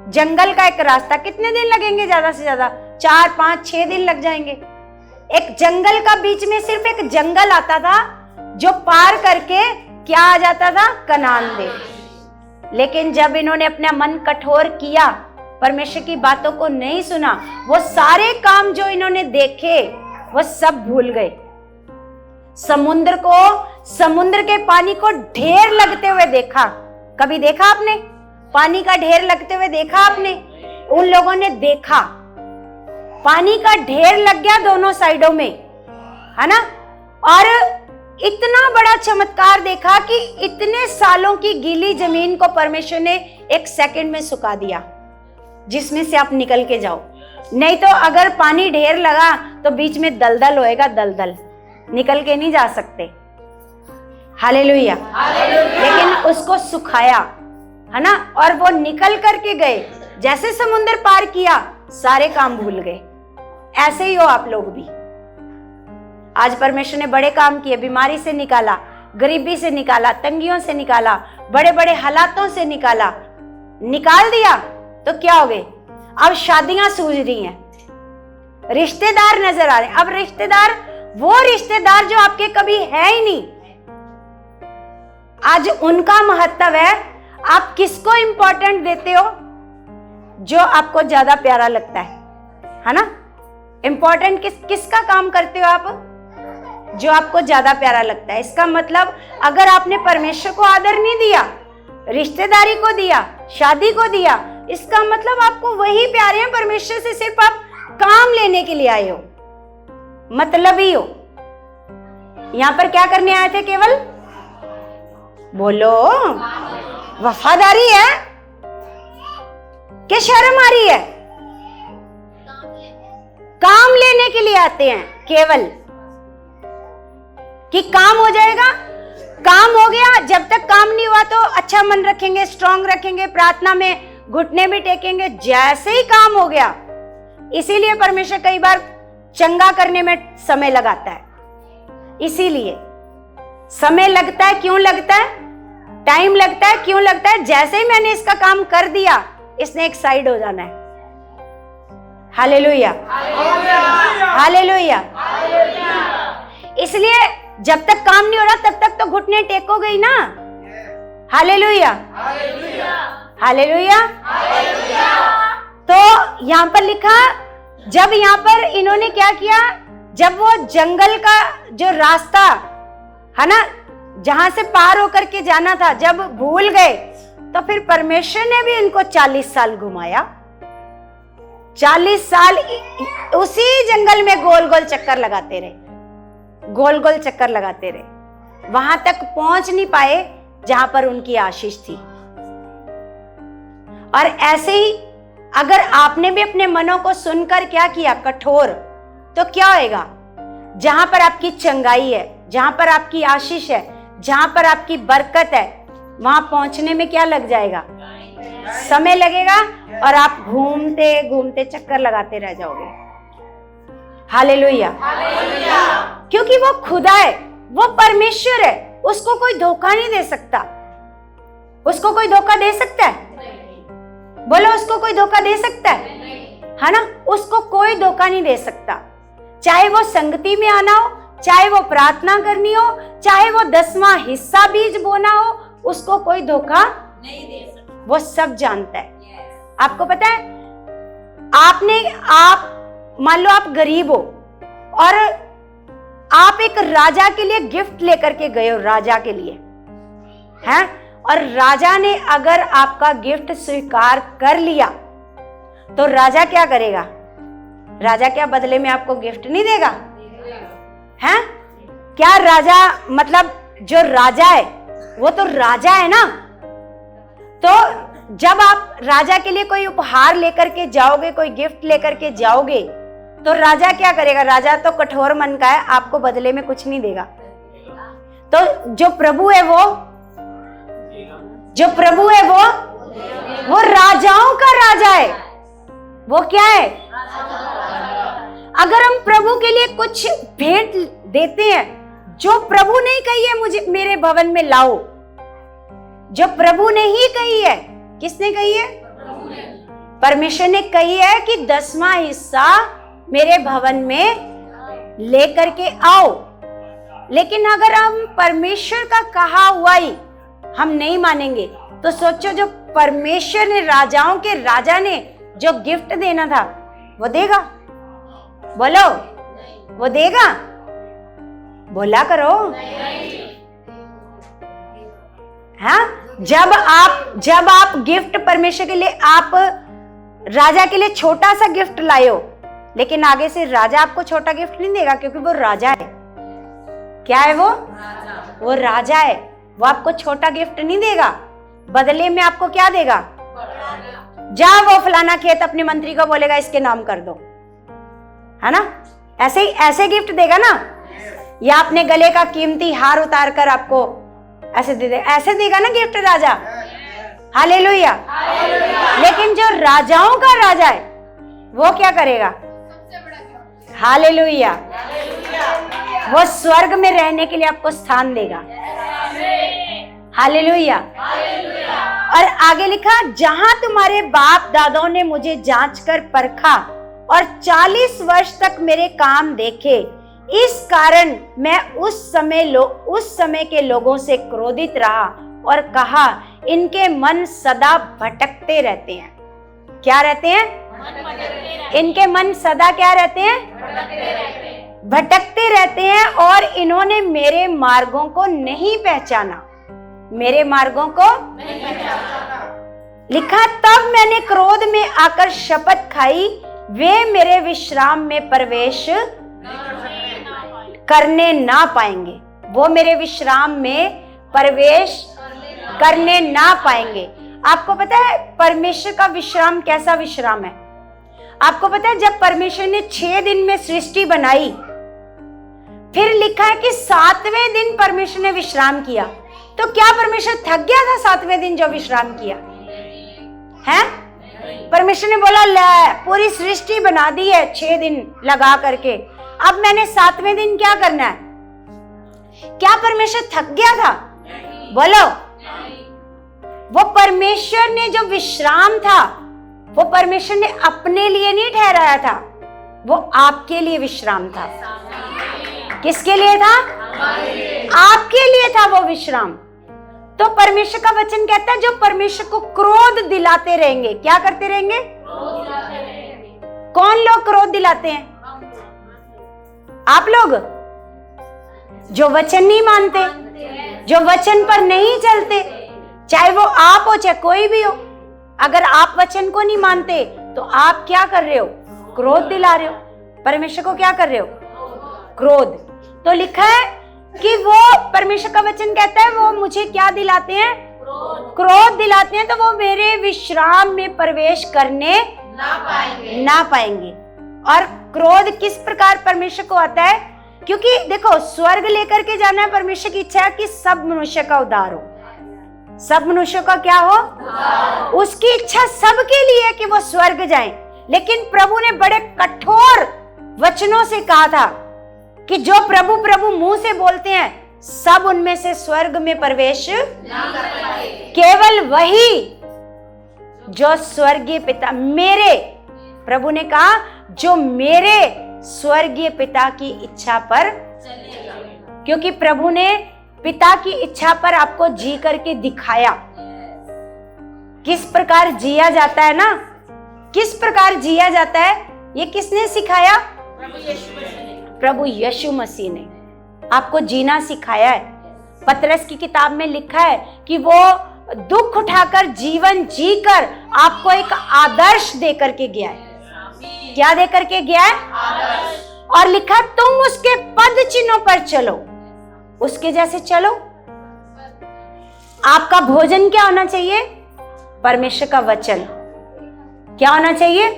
जंगल का एक रास्ता। कितने दिन लगेंगे? ज्यादा से ज्यादा 4, 5, 6 दिन लग जाएंगे। एक जंगल का बीच में सिर्फ एक जंगल आता था, जो पार करके क्या आ जाता था, कनान देश। लेकिन जब इन्होंने अपना मन कठोर किया, परमेश्वर की बातों को नहीं सुना, वो सारे काम जो इन्होंने देखे वो सब भूल गए। समुद्र के पानी को ढेर लगते हुए देखा। कभी देखा आपने? पानी का ढेर लगते हुए देखा आपने? उन लोगों ने देखा, पानी का ढेर लग गया दोनों साइडों में, है ना। और इतना बड़ा चमत्कार देखा कि इतने सालों की गीली जमीन को परमेश्वर ने एक सेकंड में सुखा दिया, जिसमें से आप निकल के जाओ। नहीं तो अगर पानी ढेर लगा तो बीच में दलदल होएगा, दलदल, निकल के नहीं जा सकते। हालेलुया। लेकिन उसको सुखाया, है ना, और वो निकल करके गए। जैसे समुद्र पार किया, सारे काम भूल गए। ऐसे ही हो आप लोग भी। आज परमेश्वर ने बड़े काम किए, बीमारी से निकाला, गरीबी से निकाला, तंगियों से निकाला, बड़े बड़े हालातों से निकाला, निकाल दिया तो क्या हो गए? अब शादियां सूझ रही हैं, रिश्तेदार नजर आ रहे हैं। अब रिश्तेदार, वो रिश्तेदार जो आपके कभी है ही नहीं, आज उनका महत्व है। आप किसको इंपॉर्टेंट देते हो? जो आपको ज्यादा प्यारा लगता है ना। इंपॉर्टेंट किसका काम करते हो आप? जो आपको ज्यादा प्यारा लगता है। इसका मतलब अगर आपने परमेश्वर को आदर नहीं दिया, रिश्तेदारी को दिया, शादी को दिया, इसका मतलब आपको वही प्यारे हैं परमेश्वर से, सिर्फ आप काम लेने के लिए आए हो, मतलबी हो। यहां पर क्या करने आए थे? केवल बोलो, वफादारी है कि शर्म आ रही है? काम लेने के लिए आते हैं केवल, कि काम हो जाएगा। काम हो गया, जब तक काम नहीं हुआ तो अच्छा मन रखेंगे, स्ट्रांग रखेंगे, प्रार्थना में घुटने भी टेकेंगे। जैसे ही काम हो गया, इसीलिए परमेश्वर कई बार चंगा करने में समय लगाता है। इसीलिए समय लगता है। क्यों लगता है? टाइम लगता है। क्यों लगता है? जैसे ही मैंने इसका काम कर दिया, इसने एक साइड हो जाना है। Hallelujah, hallelujah. इसलिए जब तक काम नहीं हो रहा, तब तक तो घुटने टेकोगे ही ना। Hallelujah, hallelujah. तो यहां पर लिखा, जब यहां पर इन्होंने क्या किया, जब वो जंगल का जो रास्ता है ना, जहां से पार होकर के जाना था, जब भूल गए, तो फिर परमेश्वर ने भी इनको 40 साल घुमाया। 40 साल उसी जंगल में गोल गोल चक्कर लगाते रहे, गोल गोल चक्कर लगाते रहे। वहां तक पहुंच नहीं पाए जहां पर उनकी आशीष थी। और ऐसे ही अगर आपने भी अपने मनों को सुनकर क्या किया, कठोर, तो क्या होएगा? जहां पर आपकी चंगाई है, जहां पर आपकी आशीष है, जहां पर आपकी बरकत है, वहां पहुंचने में क्या लग जाएगा? समय लगेगा, और आप घूमते घूमते चक्कर लगाते रह जाओगे। हालेलुया। क्योंकि वो खुदा है, वो परमेश्वर है, उसको कोई धोखा नहीं दे सकता। उसको कोई धोखा दे सकता है? बोलो, उसको कोई धोखा दे सकता है ना? उसको कोई धोखा नहीं दे सकता। चाहे वो संगति में आना हो, चाहे वो प्रार्थना करनी हो, चाहे वो 10वां हिस्सा बीज बोना हो, उसको कोई धोखा नहीं दे सकता। वो सब जानता है। आपको पता है, आप मान लो आप गरीब हो और आप एक राजा के लिए गिफ्ट लेकर के गए हो, राजा के लिए, हैं? और राजा ने अगर आपका गिफ्ट स्वीकार कर लिया, तो राजा क्या करेगा? राजा क्या बदले में आपको गिफ्ट नहीं देगा? हैं? क्या राजा, मतलब जो राजा है वो तो राजा है ना। तो जब आप राजा के लिए कोई उपहार लेकर के जाओगे, कोई गिफ्ट लेकर के जाओगे, तो राजा क्या करेगा? राजा तो कठोर मन का है, आपको बदले में कुछ नहीं देगा। तो जो प्रभु है वो राजाओं का राजा है। वो क्या है? अगर हम प्रभु के लिए कुछ भेंट देते हैं, जो प्रभु ने कही है मुझे मेरे भवन में लाओ, जो प्रभु ने ही कही है, किसने कही है? परमेश्वर ने कही है कि 10वां हिस्सा मेरे भवन में लेकर के आओ। लेकिन अगर हम परमेश्वर का कहा हुआ ही हम नहीं मानेंगे, तो सोचो जो परमेश्वर ने, राजाओं के राजा ने जो गिफ्ट देना था वो देगा? बोलो, वो देगा? बोला करो। हाँ, जब आप गिफ्ट परमेश्वर के लिए, आप राजा के लिए छोटा सा गिफ्ट लाए हो, लेकिन आगे से राजा आपको छोटा गिफ्ट नहीं देगा, क्योंकि वो राजा है। क्या है वो? वो राजा है। वो आपको छोटा गिफ्ट नहीं देगा, बदले में आपको क्या देगा? जा वो फलाना खेत अपने मंत्री को बोलेगा इसके नाम कर दो, है ना? ऐसे गिफ्ट देगा ना, या अपने गले का कीमती हार उतार कर आपको ऐसे दे दे, ऐसे देगा ना गिफ्ट राजा। हालेलुया। लेकिन जो राजाओं का राजा है वो क्या करेगा? हालेलुया। वो स्वर्ग में रहने के लिए आपको स्थान देगा। हालेलुया। और आगे लिखा, जहां तुम्हारे बाप दादाओं ने मुझे जांच कर परखा और 40 वर्ष तक मेरे काम देखे, इस कारण मैं उस समय के लोगों से क्रोधित रहा और कहा, इनके मन सदा भटकते रहते हैं। क्या रहते हैं? इनके मन सदा क्या रहते हैं? भटकते रहते हैं, और इन्होंने मेरे मार्गों को नहीं पहचाना। मेरे मार्गों को नहीं पहचाना। लिखा, तब मैंने क्रोध में आकर शपथ खाई, वे मेरे विश्राम में प्रवेश करने ना पाएंगे। वो मेरे विश्राम में प्रवेश करने ना पाएंगे। आपको पता है परमेश्वर का विश्राम कैसा विश्राम है? आपको पता है जब परमेश्वर ने 6 दिन में सृष्टि बनाई, फिर लिखा है कि 7वें दिन परमेश्वर ने विश्राम किया। तो क्या परमेश्वर थक गया था 7वें दिन जो विश्राम किया है? परमेश्वर ने बोला, ले पूरी सृष्टि बना दी है 6 दिन लगा करके, अब मैंने 7वें दिन क्या करना है? क्या परमेश्वर थक गया था? बोलो। वो परमेश्वर ने जो विश्राम था, वो परमेश्वर ने अपने लिए नहीं ठहराया था, वो आपके लिए विश्राम था। किसके लिए था? आपके लिए था वो विश्राम। तो परमेश्वर का वचन कहता है, जो परमेश्वर को क्रोध दिलाते रहेंगे, क्या करते रहेंगे? कौन लोग क्रोध दिलाते हैं? आप लोग जो वचन नहीं मानते, जो वचन पर नहीं चलते, चाहे वो आप हो चाहे कोई भी हो। अगर आप वचन को नहीं मानते तो आप क्या कर रहे हो? क्रोध दिला रहे हो। परमेश्वर को क्या कर रहे हो? क्रोध। तो लिखा है कि वो परमेश्वर का वचन कहता है, वो मुझे क्या दिलाते हैं? क्रोध दिलाते हैं। तो वो मेरे विश्राम में प्रवेश करने ना पाएंगे। और क्रोध किस प्रकार परमेश्वर को आता है? क्योंकि देखो, स्वर्ग लेकर के जाना है। परमेश्वर की इच्छा है कि सब मनुष्य का उद्धार हो। सब मनुष्यों का क्या हो? उसकी इच्छा सबके लिए है कि वो स्वर्ग जाएं। लेकिन प्रभु ने बड़े कठोर वचनों से कहा था कि जो प्रभु प्रभु मुंह से बोलते हैं, सब उनमें से स्वर्ग में प्रवेश केवल वही जो स्वर्गीय पिता, मेरे, प्रभु ने कहा, जो मेरे स्वर्गीय पिता की इच्छा पर, क्योंकि प्रभु ने पिता की इच्छा पर आपको जी करके दिखाया किस प्रकार जिया जाता है ना, किस प्रकार जिया जाता है। ये किसने सिखाया? प्रभु यीशु मसीह ने आपको जीना सिखाया है। पतरस की किताब में लिखा है कि वो दुख उठाकर जीवन जीकर आपको एक आदर्श देकर के गया है। क्या देकर के गया है? और लिखा, तुम उसके पद चिन्हों पर चलो, उसके जैसे चलो। आपका भोजन क्या होना चाहिए? परमेश्वर का वचन। क्या होना चाहिए?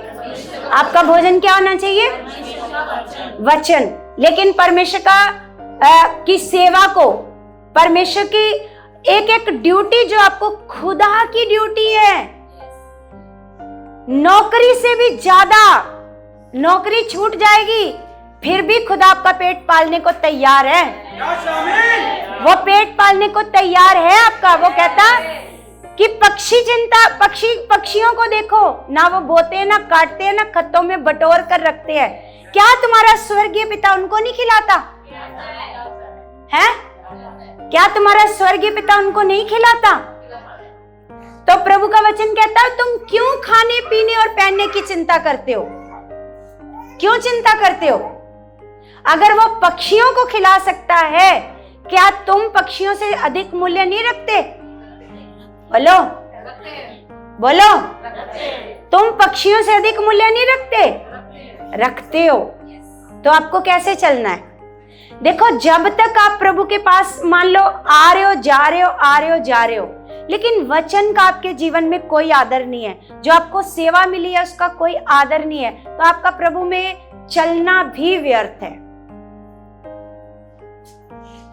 आपका भोजन क्या होना चाहिए? वचन। लेकिन परमेश्वर की सेवा को, परमेश्वर की एक एक ड्यूटी जो आपको खुदा की ड्यूटी है, नौकरी से भी ज्यादा नौकरी छूट जाएगी, फिर भी खुदा आपका पेट पालने को तैयार है। वो पेट पालने को तैयार है आपका। वो कहता कि पक्षियों को देखो, ना वो बोते ना काटते ना खत्तों में बटोर कर रखते हैं, क्या तुम्हारा स्वर्गीय पिता उनको नहीं खिलाता है? क्या तुम्हारा स्वर्गीय पिता उनको नहीं खिलाता? तो प्रभु का वचन कहता है, तुम क्यों खाने पीने और पहनने की चिंता करते हो? क्यों चिंता करते हो? अगर वो पक्षियों को खिला सकता है, क्या तुम पक्षियों से अधिक मूल्य नहीं रखते? बोलो बोलो, तुम पक्षियों से अधिक मूल्य नहीं रखते? रखते हो। तो आपको कैसे चलना है? देखो, जब तक आप प्रभु के पास मान लो आ रहे हो, जा रहे हो, आ रहे हो, जा रहे हो, लेकिन वचन का आपके जीवन में कोई आदर नहीं है, जो आपको सेवा मिली है उसका कोई आदर नहीं है, तो आपका प्रभु में चलना भी व्यर्थ है।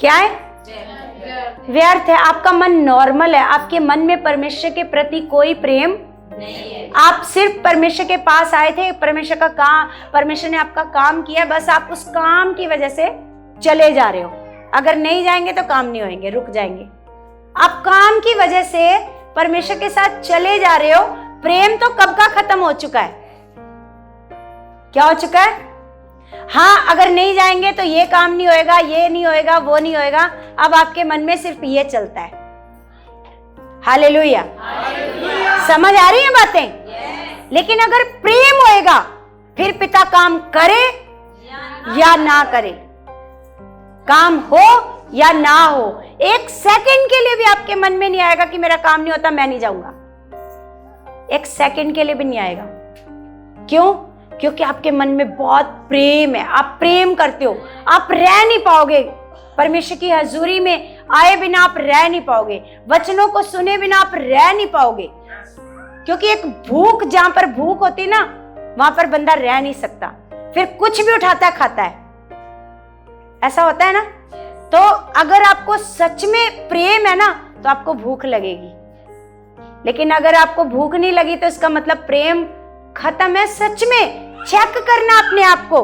क्या है? व्यर्थ है। आपका मन नॉर्मल है, आपके मन में परमेश्वर के प्रति कोई प्रेम नहीं है। आप सिर्फ परमेश्वर के पास आए थे, परमेश्वर ने आपका काम किया, बस आप उस काम की वजह से चले जा रहे हो। अगर नहीं जाएंगे तो काम नहीं होंगे, रुक जाएंगे। आप काम की वजह से परमेश्वर के साथ चले जा रहे हो। प्रेम तो कब का खत्म हो चुका है। क्या हो चुका है? हाँ, अगर नहीं जाएंगे तो ये काम नहीं होएगा, ये नहीं होएगा, वो नहीं होएगा। अब आपके मन में सिर्फ ये चलता है। हालेलुया। समझ आ रही है बातें? लेकिन अगर प्रेम होएगा, फिर पिता काम करे या ना करे, काम हो या ना हो, एक सेकंड के लिए भी आपके मन में नहीं आएगा कि मेरा काम नहीं होता, मैं नहीं जाऊंगा। एक सेकंड के लिए भी नहीं आएगा। क्यों? क्योंकि आपके मन में बहुत प्रेम है, आप प्रेम करते हो। आप रह नहीं पाओगे परमेश्वर की हजूरी में आए बिना, आप रह नहीं पाओगे। वचनों को सुने बिना आप रह नहीं पाओगे, क्योंकि एक भूख, जहां पर भूख होती ना, वहां पर बंदा रह नहीं सकता, फिर कुछ भी उठाता है, खाता है। ऐसा होता है ना? तो अगर आपको सच में प्रेम है ना, तो आपको भूख लगेगी। लेकिन अगर आपको भूख नहीं लगी तो इसका मतलब प्रेम खत्म है। सच में चेक करना अपने आप को,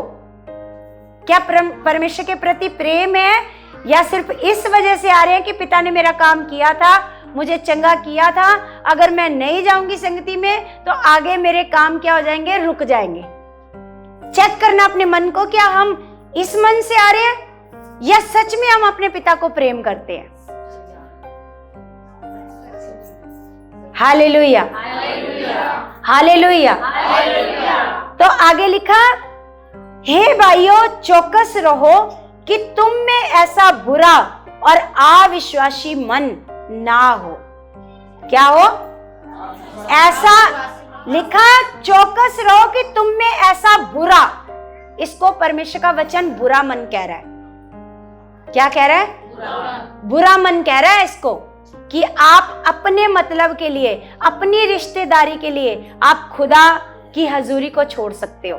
क्या परमेश्वर के प्रति प्रेम है, या सिर्फ इस वजह से आ रहे हैं कि पिता ने मेरा काम किया था, मुझे चंगा किया था, अगर मैं नहीं जाऊंगी संगति में तो आगे मेरे काम क्या हो जाएंगे, रुक जाएंगे। चेक करना अपने मन को, क्या हम इस मन से आ रहे हैं या सच में हम अपने पिता को प्रेम करते हैं। Hallelujah, hallelujah. तो आगे लिखा, हे भाइयों चौकस रहो कि तुम में ऐसा बुरा और अविश्वासी मन ना हो। क्या हो? ऐसा लिखा, चौकस रहो कि तुम में ऐसा बुरा। इसको परमेश्वर का वचन बुरा मन कह रहा है। क्या कह रहा है? बुरा मन कह रहा है इसको, कि आप अपने मतलब के लिए, अपनी रिश्तेदारी के लिए आप खुदा की हजूरी को छोड़ सकते हो।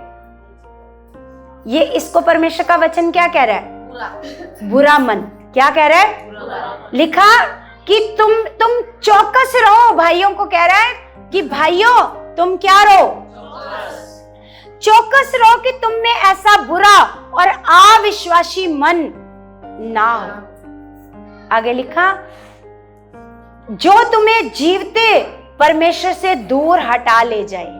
ये इसको परमेश्वर का वचन क्या कह रहा है? बुरा मन। क्या कह रहा है? लिखा कि तुम चौकस रहो। भाइयों को कह रहा है कि भाइयों तुम क्या रहो? चौकस रहो कि तुम में ऐसा बुरा और अविश्वासी मन ना हो। आगे लिखा, जो तुम्हें जीवते परमेश्वर से दूर हटा ले जाए।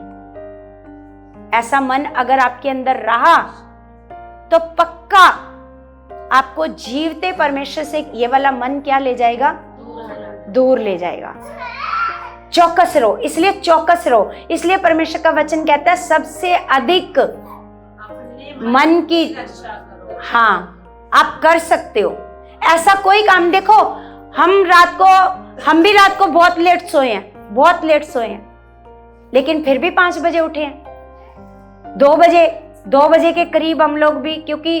ऐसा मन अगर आपके अंदर रहा तो पक्का आपको जीवते परमेश्वर से ये वाला मन क्या ले जाएगा? दूर ले जाएगा। चौकस रहो, इसलिए चौकस रहो। इसलिए परमेश्वर का वचन कहता है सबसे अधिक मन की, हाँ, आप कर सकते हो ऐसा कोई काम। देखो, हम भी रात को बहुत लेट सोए हैं, बहुत लेट सोए हैं, लेकिन फिर भी 5 बजे उठे हैं। 2 बजे के करीब हम लोग भी, क्योंकि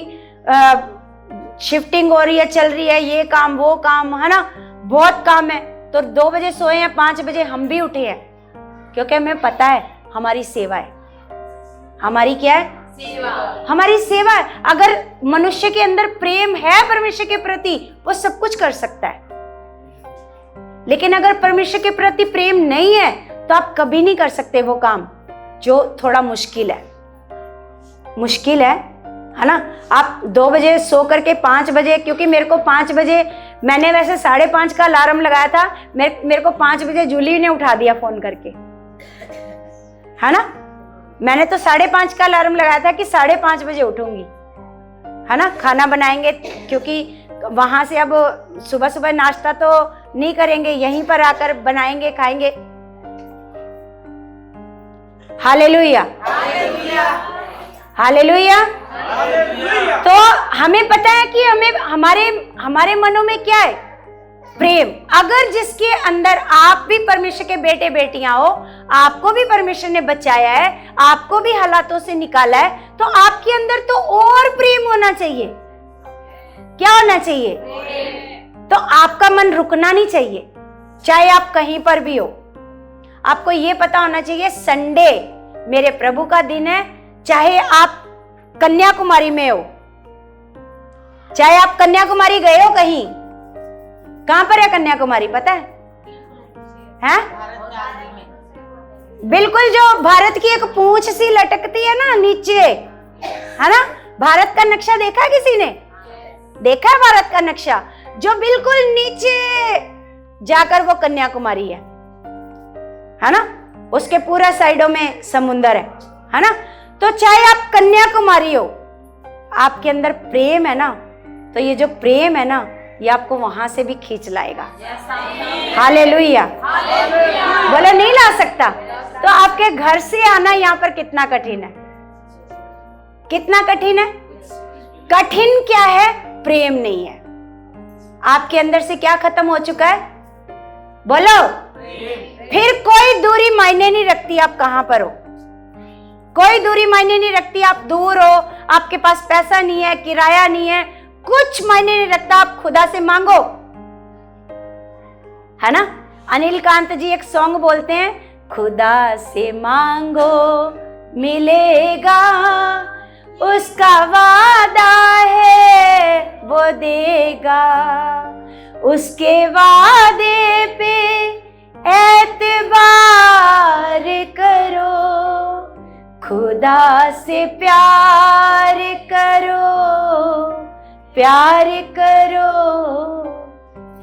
शिफ्टिंग हो रही है, चल रही है, ये काम वो काम है ना, बहुत काम है, तो 2 बजे सोए हैं, 5 बजे हम भी उठे हैं, क्योंकि हमें पता है हमारी सेवा है। हमारी क्या है? सेवा। हमारी सेवा है। अगर मनुष्य के अंदर प्रेम है परमेश्वर के प्रति, वो सब कुछ कर सकता है। लेकिन अगर परमेश्वर के प्रति प्रेम नहीं है तो आप कभी नहीं कर सकते वो काम जो थोड़ा मुश्किल है। मुश्किल है ना। आप 2 बजे सो करके 5 बजे, क्योंकि मेरे को 5 बजे, मैंने वैसे 5:30 का अलार्म लगाया था, मेरे को 5 बजे जूली ने उठा दिया फोन करके, है ना। मैंने तो 5:30 का अलार्म लगाया था कि 5:30 बजे उठूंगी, है ना। खाना बनाएंगे, क्योंकि वहां से अब सुबह सुबह नाश्ता तो नहीं करेंगे, यहीं पर आकर बनाएंगे, खाएंगे। Hallelujah, hallelujah. तो हमें पता है कि हमारे मनों में क्या है? प्रेम। अगर जिसके अंदर आप भी परमेश्वर के बेटे बेटियां हो, आपको भी परमेश्वर ने बचाया है, आपको भी हालातों से निकाला है, तो आपके अंदर तो और प्रेम होना चाहिए। क्या होना चाहिए? तो आपका मन रुकना नहीं चाहिए, चाहे आप कहीं पर भी हो। आपको ये पता होना चाहिए संडे मेरे प्रभु का दिन है, चाहे आप कन्याकुमारी में हो, चाहे आप कन्याकुमारी गए हो कहीं। कहां पर है कन्याकुमारी, पता है? हैं? बिल्कुल, जो भारत की एक पूंछ सी लटकती है ना नीचे, है ना। भारत का नक्शा देखा है किसी ने? देखा है भारत का नक्शा? जो बिल्कुल नीचे जाकर वो कन्याकुमारी है ना। उसके पूरा साइडों में समुंदर है ना। तो चाहे आप कन्याकुमारी हो, आपके अंदर प्रेम है ना, तो ये जो प्रेम है ना, ये आपको वहां से भी खींच लाएगा। हालेलुया, बोलो नहीं ला सकता। तो आपके घर से आना यहाँ पर कितना कठिन है, कितना कठिन है। कठिन क्या है? प्रेम नहीं है। आपके अंदर से क्या खत्म हो चुका है? बोलो। फिर कोई दूरी मायने नहीं रखती आप कहां पर हो, कोई दूरी मायने नहीं रखती। आप दूर हो, आपके पास पैसा नहीं है, किराया नहीं है, कुछ मायने नहीं रखता। आप खुदा से मांगो, है ना। अनिल कांत जी एक सॉन्ग बोलते हैं, खुदा से मांगो मिलेगा, उसका वादा है वो देगा, उसके वादे पे एतबार करो, खुदा से प्यार करो, प्यार करो,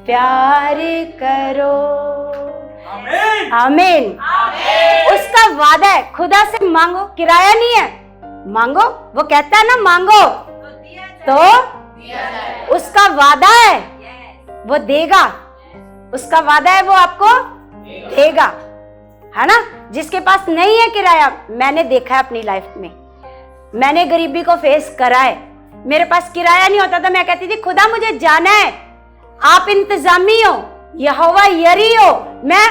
प्यार करो। आमीन। उसका वादा है, खुदा से मांगो, किराया नहीं है, मांगो। वो कहता है ना मांगो तो उसका वादा है वो देगा, उसका वादा है वो आपको देगा, है ना। जिसके पास नहीं है किराया, मैंने देखा है अपनी लाइफ में, मैंने गरीबी को फेस करा है। मेरे पास किराया नहीं होता था, मैं कहती थी खुदा मुझे जाना है, आप इंतजामी हो, यहोवा यरी हो। मैं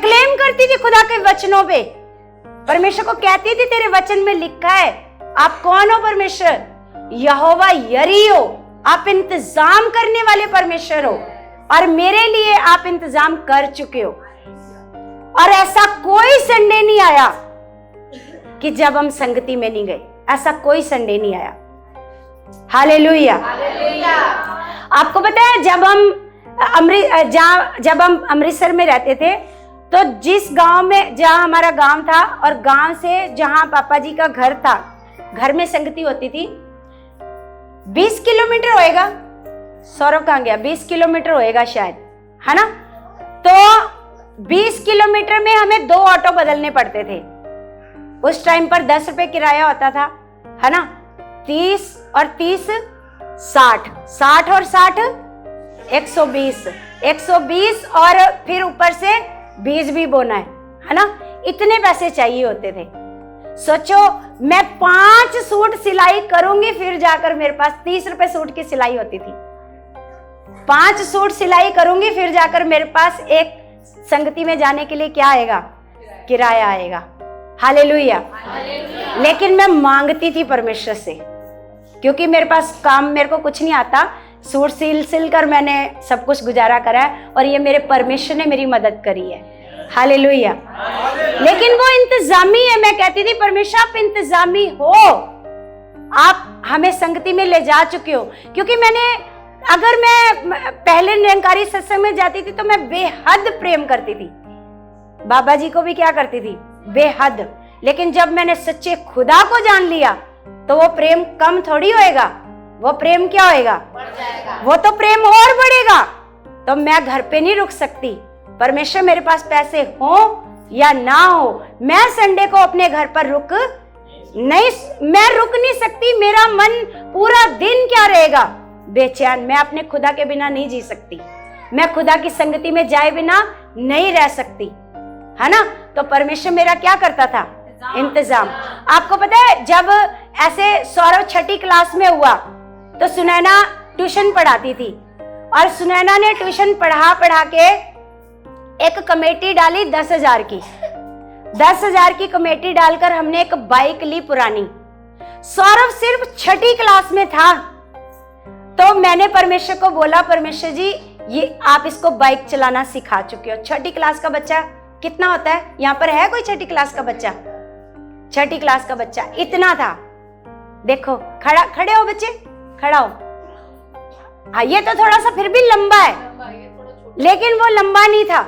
क्लेम करती थी खुदा के वचनों पे, परमेश्वर को कहती थी तेरे वचन में लिखा है। आप कौन हो? परमेश्वर, यहोवा यरी हो, आप इंतजाम करने वाले परमेश्वर हो, और मेरे लिए आप इंतजाम कर चुके हो। और ऐसा कोई संडे नहीं आया कि जब हम संगति में नहीं गए, ऐसा कोई संडे नहीं आया। हालेलुया। आपको पता है जब हम अमृतसर में रहते थे, तो जिस गांव में, जहां हमारा गांव था और गांव से जहां पापा जी का घर था, घर में संगति होती थी, 20 किलोमीटर होएगा। सौरभ कहाँ गया? 20 किलोमीटर होएगा शायद, है ना। तो 20 किलोमीटर में हमें 2 ऑटो बदलने पड़ते थे। उस टाइम पर 10 रुपए किराया होता था, है ना। 30 और 30 60, 60 और 60 120, 120 और फिर ऊपर से बीज भी बोना है ना। इतने पैसे चाहिए होते थे। सोचो, मैं 5 सूट सिलाई करूंगी, फिर जाकर मेरे पास 30 रुपए सूट की सिलाई होती थी। 5 सूट सिलाई करूंगी, फिर जाकर मेरे पास एक संगति में जाने के लिए क्या आएगा? किराया आएगा। हालेलुया। लेकिन मैं मांगती थी परमेश्वर से, क्योंकि मेरे पास काम, मेरे को कुछ नहीं आता, सूट सिल कर मैंने सब कुछ गुजारा करा है, और ये मेरे परमेश्वर ने मेरी मदद करी है। हालेलुया। लेकिन वो इंतजामी है। मैं कहती थी परमेश्वर आप इंतजामी हो, आप हमें संगति में ले जा चुके हो। क्योंकि अगर मैं पहले निरंकारी सत्संग में जाती थी तो मैं बेहद प्रेम करती थी, बाबा जी को भी क्या करती थी? बेहद। लेकिन जब मैंने सच्चे खुदा को जान लिया, तो वो प्रेम कम थोड़ी होएगा, वो प्रेम क्या होएगा, वो तो प्रेम और बढ़ेगा। तो मैं घर पे नहीं रुक सकती, परमेश्वर मेरे पास पैसे हो या ना हो, मैं संडे को अपने घर पर रुक नहीं सकती। मेरा मन पूरा दिन क्या रहेगा, बेचैन। मैं अपने खुदा के बिना नहीं जी सकती, मैं खुदा की संगति में जाए बिना नहीं रह सकती, है ना। तो परमेश्वर मेरा क्या करता था, इंतजाम। आपको पता है जब ऐसे सौरव छठी क्लास में हुआ तो सुनैना ट्यूशन पढ़ाती थी, और सुनैना ने ट्यूशन पढ़ा के एक कमेटी डाली 10,000 की। 10,000 की कमेटी डालकर हमने एक बाइक ली पुरानी। सौरव सिर्फ छठी क्लास में था, तो मैंने परमेश्वर को बोला, परमेश्वर जी ये आप इसको बाइक चलाना सिखा चुके हो। छठी क्लास का बच्चा कितना होता है, यहाँ पर है कोई छठी क्लास का बच्चा? छठी क्लास का बच्चा इतना था, देखो खड़े हो बच्चे, खड़ा हो। हाँ ये तो थोड़ा सा फिर भी लंबा है, लेकिन वो लंबा नहीं था,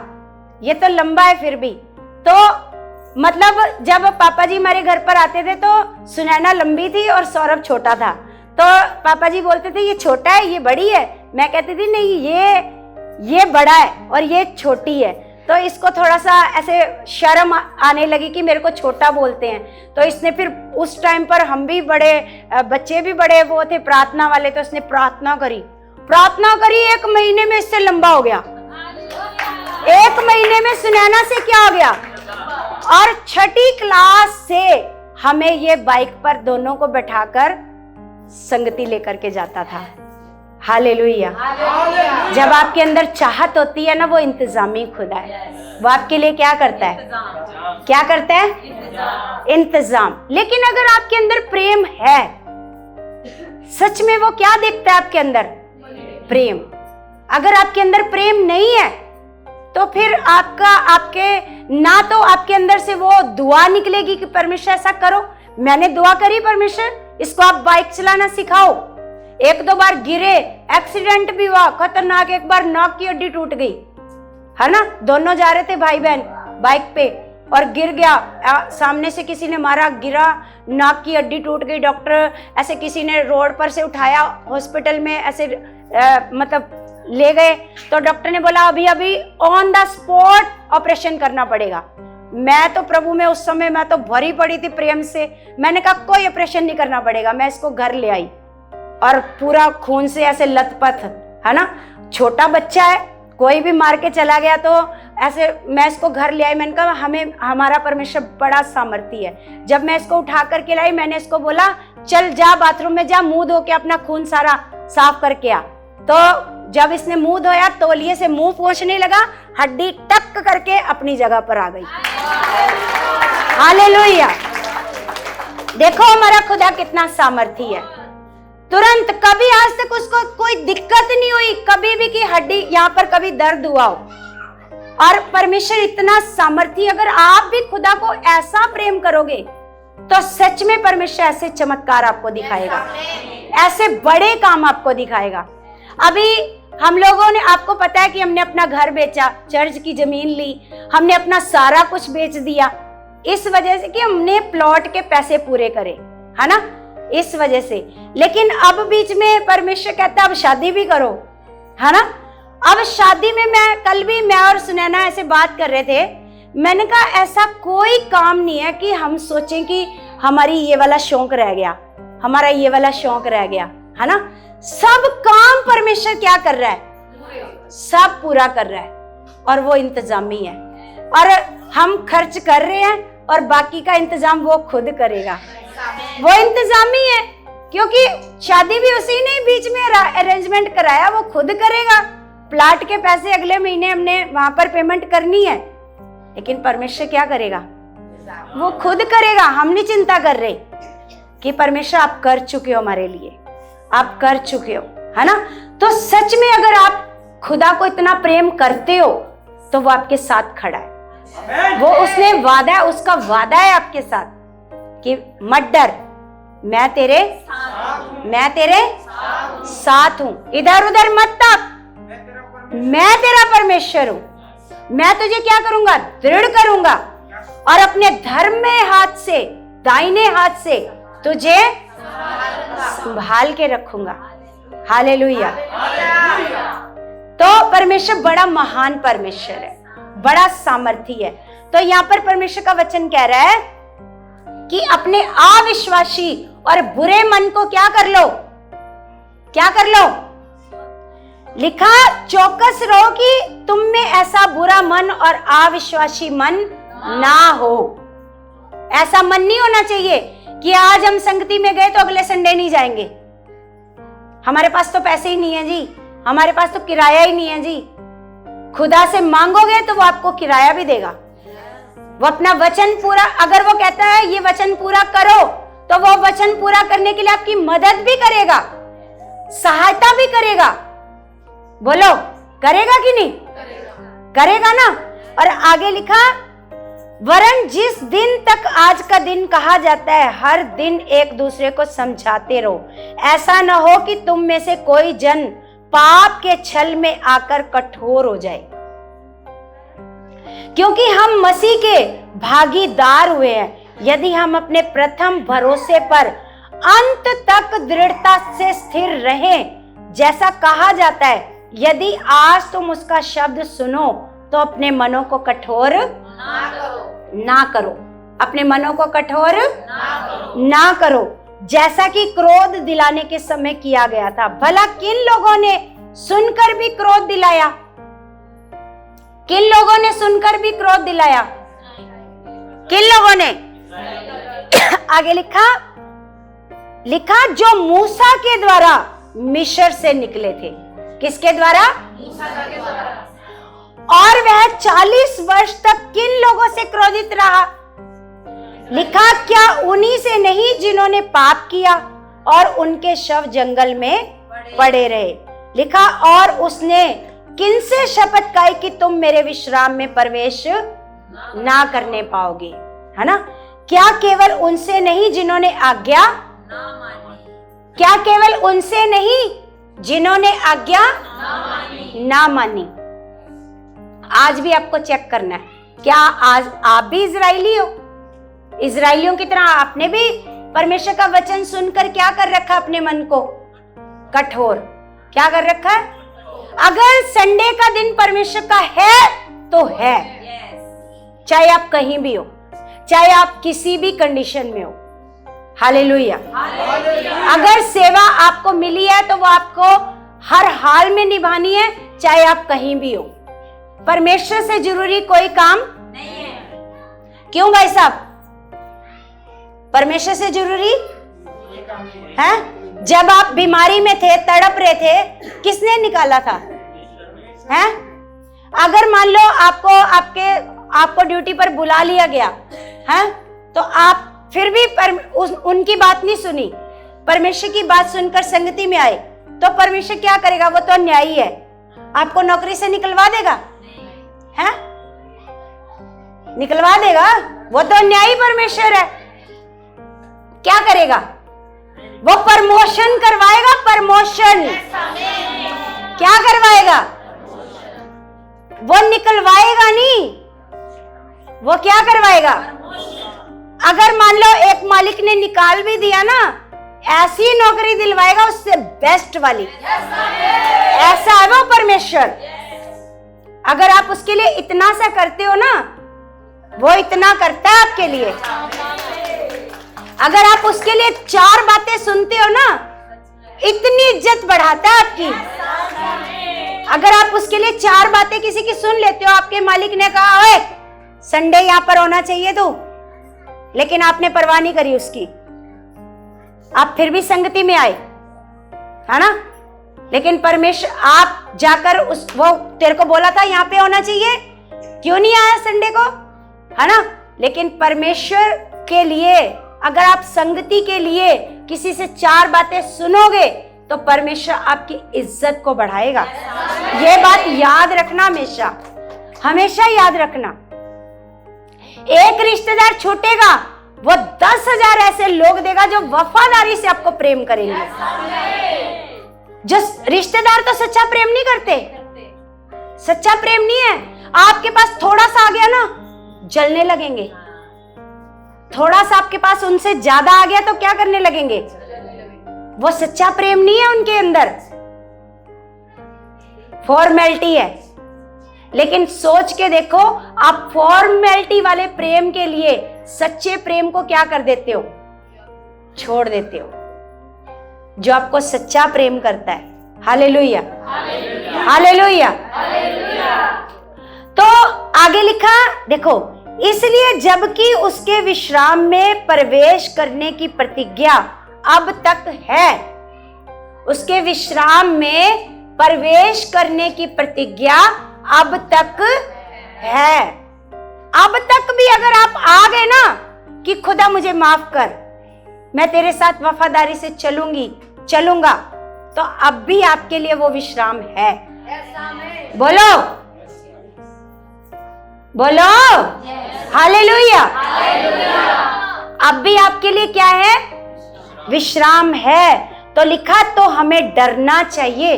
ये तो लंबा है फिर भी। तो मतलब जब पापा जी हमारे घर पर आते थे तो सुनैना लंबी थी और सौरभ छोटा था, तो पापा जी बोलते थे ये छोटा है ये बड़ी है, मैं कहती थी नहीं ये बड़ा है और ये छोटी है। तो इसको थोड़ा सा ऐसे शर्म आने लगी कि मेरे को छोटा बोलते हैं, तो इसने फिर उस टाइम पर हम भी बड़े, बच्चे भी बड़े वो थे प्रार्थना वाले, तो इसने प्रार्थना करी 1 महीने में इससे लंबा हो गया। 1 महीने में सुनैना से क्या हो गया। और छठी क्लास से हमें ये बाइक पर दोनों को बैठाकर संगति लेकर के जाता था। हालेलुया। जब आपके अंदर चाहत होती है ना, वो इंतजामी खुदा है, वो आपके लिए क्या करता है, क्या करता है, इंतजाम। लेकिन अगर आपके अंदर प्रेम है, सच में वो क्या देखता है आपके अंदर, प्रेम। अगर आपके अंदर प्रेम नहीं है तो फिर ना तो आपके अंदर से वो दुआ निकलेगी कि परमेश्वर ऐसा करो। मैंने दुआ करी, परमेश्वर इसको आप बाइक चलाना सिखाओ। 1-2 बार गिरे, एक्सीडेंट भी हुआ खतरनाक, एक बार नाक की हड्डी टूट गई, है ना। दोनों जा रहे थे भाई बहन बाइक पे और गिर गया, सामने से किसी ने मारा, गिरा, नाक की हड्डी टूट गई। डॉक्टर ऐसे किसी ने रोड पर से उठाया, हॉस्पिटल में ऐसे मतलब ले गए, तो डॉक्टर ने बोला अभी ऑन द स्पॉट ऑपरेशन करना पड़ेगा। मैं तो प्रभु में उस समय मैं तो भरी पड़ी थी प्रेम से, मैंने कहा कोई ऑपरेशन नहीं करना पड़ेगा। मैं इसको घर ले आई और पूरा खून से ऐसे लथपथ, है ना, छोटा बच्चा है, कोई भी मार के चला गया तो ऐसे मैं इसको घर ले आई। मैंने कहा हमारा परमेश्वर बड़ा सामर्थी है। जब मैं इसको उठा करके लाई, मैंने इसको बोला चल जा बाथरूम में जा, मुंह धो के अपना खून सारा साफ करके आ। तो जब इसने मुंह धोया, तौलिए से मुंह पोंछने लगा, हड्डी टक करके अपनी जगह पर आ गई। हालेलुया। देखो हमारा खुदा कितना सामर्थी है। तुरंत, कभी आज तक उसको कोई दिक्कत नहीं हुई कभी भी कि हड्डी यहाँ पर कभी दर्द हुआ हो। और परमेश्वर इतना सामर्थी, अगर आप भी खुदा को ऐसा प्रेम करोगे तो सच में परमेश्वर ऐसे चमत्कार आपको दिखाएगा, ऐसे बड़े काम आपको दिखाएगा। अभी हम लोगों ने, आपको पता है कि हमने अपना घर बेचा, चर्च की जमीन ली, हमने अपना सारा कुछ बेच दिया, इस वजह से कि हमने प्लॉट के पैसे पूरे करे, है ना, इस वजह से। लेकिन अब बीच में परमेश्वर कहता है अब शादी भी करो, है ना। अब शादी में मैं और सुनैना ऐसे बात कर रहे थे, मैंने कहा ऐसा कोई काम नहीं है कि हम सोचें कि हमारी ये वाला शौक रह गया, हमारा ये वाला शौक रह गया, है ना। सब काम परमेश्वर क्या कर रहा है, सब पूरा कर रहा है, और वो इंतजामी है। और हम खर्च कर रहे हैं और बाकी का इंतजाम वो खुद करेगा, वो इंतजामी है। क्योंकि शादी भी उसी ने बीच में अरेंजमेंट कराया, वो खुद करेगा। प्लाट के पैसे अगले महीने हमने वहां पर पेमेंट करनी है, लेकिन परमेश्वर क्या करेगा, वो खुद करेगा। हम नहीं चिंता कर रहे कि परमेश्वर आप कर चुके हो हमारे लिए, आप कर चुके हो, है ना। तो सच में अगर आप खुदा को इतना प्रेम करते हो तो वो आपके साथ खड़ा है, वो उसने वादा है, उसका वादा है आपके साथ कि मत डर, मैं तेरे साथ हूं, इधर उधर मत ताक, मैं तेरा परमेश्वर हूं, मैं तुझे क्या करूंगा, दृढ़ करूंगा और अपने धर्म में हाथ से, दाहिने हाथ से तुझे संभाल के रखूंगा। हालेलुया। तो परमेश्वर बड़ा महान परमेश्वर है, बड़ा सामर्थी है। तो यहाँ पर परमेश्वर का वचन कह रहा है कि अपने अविश्वासी और बुरे मन को क्या कर लो, क्या कर लो? लिखा, चौकस रहो कि तुम में ऐसा बुरा मन और अविश्वासी मन ना हो। ऐसा मन नहीं होना चाहिए कि आज हम संगति में गए तो अगले संडे नहीं जाएंगे, हमारे पास तो पैसे ही नहीं है जी, हमारे पास तो किराया ही नहीं है जी। खुदा से मांगोगे तो वो आपको किराया भी देगा। वो अपना वचन पूरा, अगर वो कहता है ये वचन पूरा करो, तो वो वचन पूरा करने के लिए आपकी मदद भी करेगा, सहायता भी करेगा। बोलो, करेगा कि नहीं? करेगा ना। और आगे लिखा, वरन जिस दिन तक आज का दिन कहा जाता है, हर दिन एक दूसरे को समझाते रहो, ऐसा न हो कि तुम में से कोई जन पाप के छल में आकर कठोर हो जाए, क्योंकि हम मसीह के भागीदार हुए हैं। यदि हम अपने प्रथम भरोसे पर अंत तक दृढ़ता से स्थिर रहें, जैसा कहा जाता है, यदि आज तुम उसका शब्द सुनो तो अपने मनों को कठोर ना करो। अपने मनों को कठोर ना करो, जैसा कि क्रोध दिलाने के समय किया गया था। भला किन लोगों ने सुनकर भी क्रोध दिलाया? किन लोगों ने सुनकर भी क्रोध दिलाया? किन लोगों ने? आगे लिखा जो मूसा के द्वारा मिस्र से निकले थे। किसके द्वारा? और वह 40 वर्ष तक किन लोगों से क्रोधित रहा? लिखा, क्या उन्हीं से नहीं जिन्होंने पाप किया और उनके शव जंगल में पड़े रहे? लिखा, और उसने किनसे शपथ खाई कि तुम मेरे विश्राम में प्रवेश ना करने पाओगे, है ना? क्या केवल उनसे नहीं जिन्होंने आज्ञा क्या केवल उनसे नहीं जिन्होंने आज्ञा ना मानी? आज भी आपको चेक करना है, क्या आज आप भी इजरायली हो? इजरायलियों की तरह आपने भी परमेश्वर का वचन सुनकर क्या कर रखा? अपने मन को कठोर क्या कर रखा है? अगर संडे का दिन परमेश्वर का है तो है, चाहे आप कहीं भी हो, चाहे आप किसी भी कंडीशन में हो। हालेलुया। अगर सेवा आपको मिली है तो वो आपको हर हाल में निभानी है, चाहे आप कहीं भी हो। परमेश्वर से जरूरी कोई काम नहीं है। क्यों भाई साहब? परमेश्वर से जरूरी है? जब आप बीमारी में थे, तड़प रहे थे, किसने निकाला था? हैं? अगर मान लो आपको ड्यूटी पर बुला लिया गया है, तो आप फिर भी उनकी बात नहीं सुनी, परमेश्वर की बात सुनकर संगति में आए, तो परमेश्वर क्या करेगा? वो तो न्यायी है, आपको नौकरी से निकलवा देगा? हैं? निकलवा देगा? वो तो न्यायी परमेश्वर है। क्या करेगा? वो प्रमोशन करवाएगा। प्रमोशन क्या करवाएगा? वो निकलवाएगा नहीं, वो क्या करवाएगा? अगर मान लो एक मालिक ने निकाल भी दिया ना, ऐसी नौकरी दिलवाएगा उससे बेस्ट वाली। ऐसा है वो परमेश्वर। अगर आप उसके लिए इतना सा करते हो ना, वो इतना करता है आपके लिए। अगर आप उसके लिए 4 बातें सुनते हो ना, इतनी इज्जत बढ़ाता है आपकी। अगर आप उसके लिए 4 बातें किसी की सुन लेते हो, आपके मालिक ने कहा ओए संडे यहां पर होना चाहिए तू, लेकिन आपने परवाह नहीं करी उसकी, आप फिर भी संगति में आए, है ना? लेकिन परमेश्वर आप जाकर वो तेरे को बोला था यहां पे होना चाहिए, क्यों नहीं आया संडे को, है ना? लेकिन परमेश्वर के लिए अगर आप संगति के लिए किसी से 4 बातें सुनोगे तो परमेश्वर आपकी इज्जत को बढ़ाएगा। ये बात याद रखना, हमेशा हमेशा याद रखना। एक रिश्तेदार छूटेगा, वो 10,000 ऐसे लोग देगा जो वफादारी से आपको प्रेम करेंगे। जो रिश्तेदार तो सच्चा प्रेम नहीं करते, सच्चा प्रेम नहीं है। आपके पास थोड़ा सा आ गया ना, जलने लगेंगे। थोड़ा सा आपके पास उनसे ज्यादा आ गया तो क्या करने लगेंगे? वो सच्चा प्रेम नहीं है उनके अंदर, फॉर्मेलिटी है। लेकिन सोच के देखो, आप फॉर्मेलिटी वाले प्रेम के लिए सच्चे प्रेम को क्या कर देते हो? छोड़ देते हो। जो आपको सच्चा प्रेम करता है, हालेलुया हालेलुया। तो आगे लिखा देखो, इसलिए जबकि उसके विश्राम में प्रवेश करने की प्रतिज्ञा अब तक है, उसके विश्राम में प्रवेश करने की प्रतिज्ञा अब तक है। अब तक भी अगर आप आ गए ना कि खुदा मुझे माफ कर, मैं तेरे साथ वफादारी से चलूंगा, तो अब भी आपके लिए वो विश्राम है। बोलो बोलो हालेलुया। अब भी आपके लिए क्या है? विश्राम है। तो लिखा, तो हमें डरना चाहिए।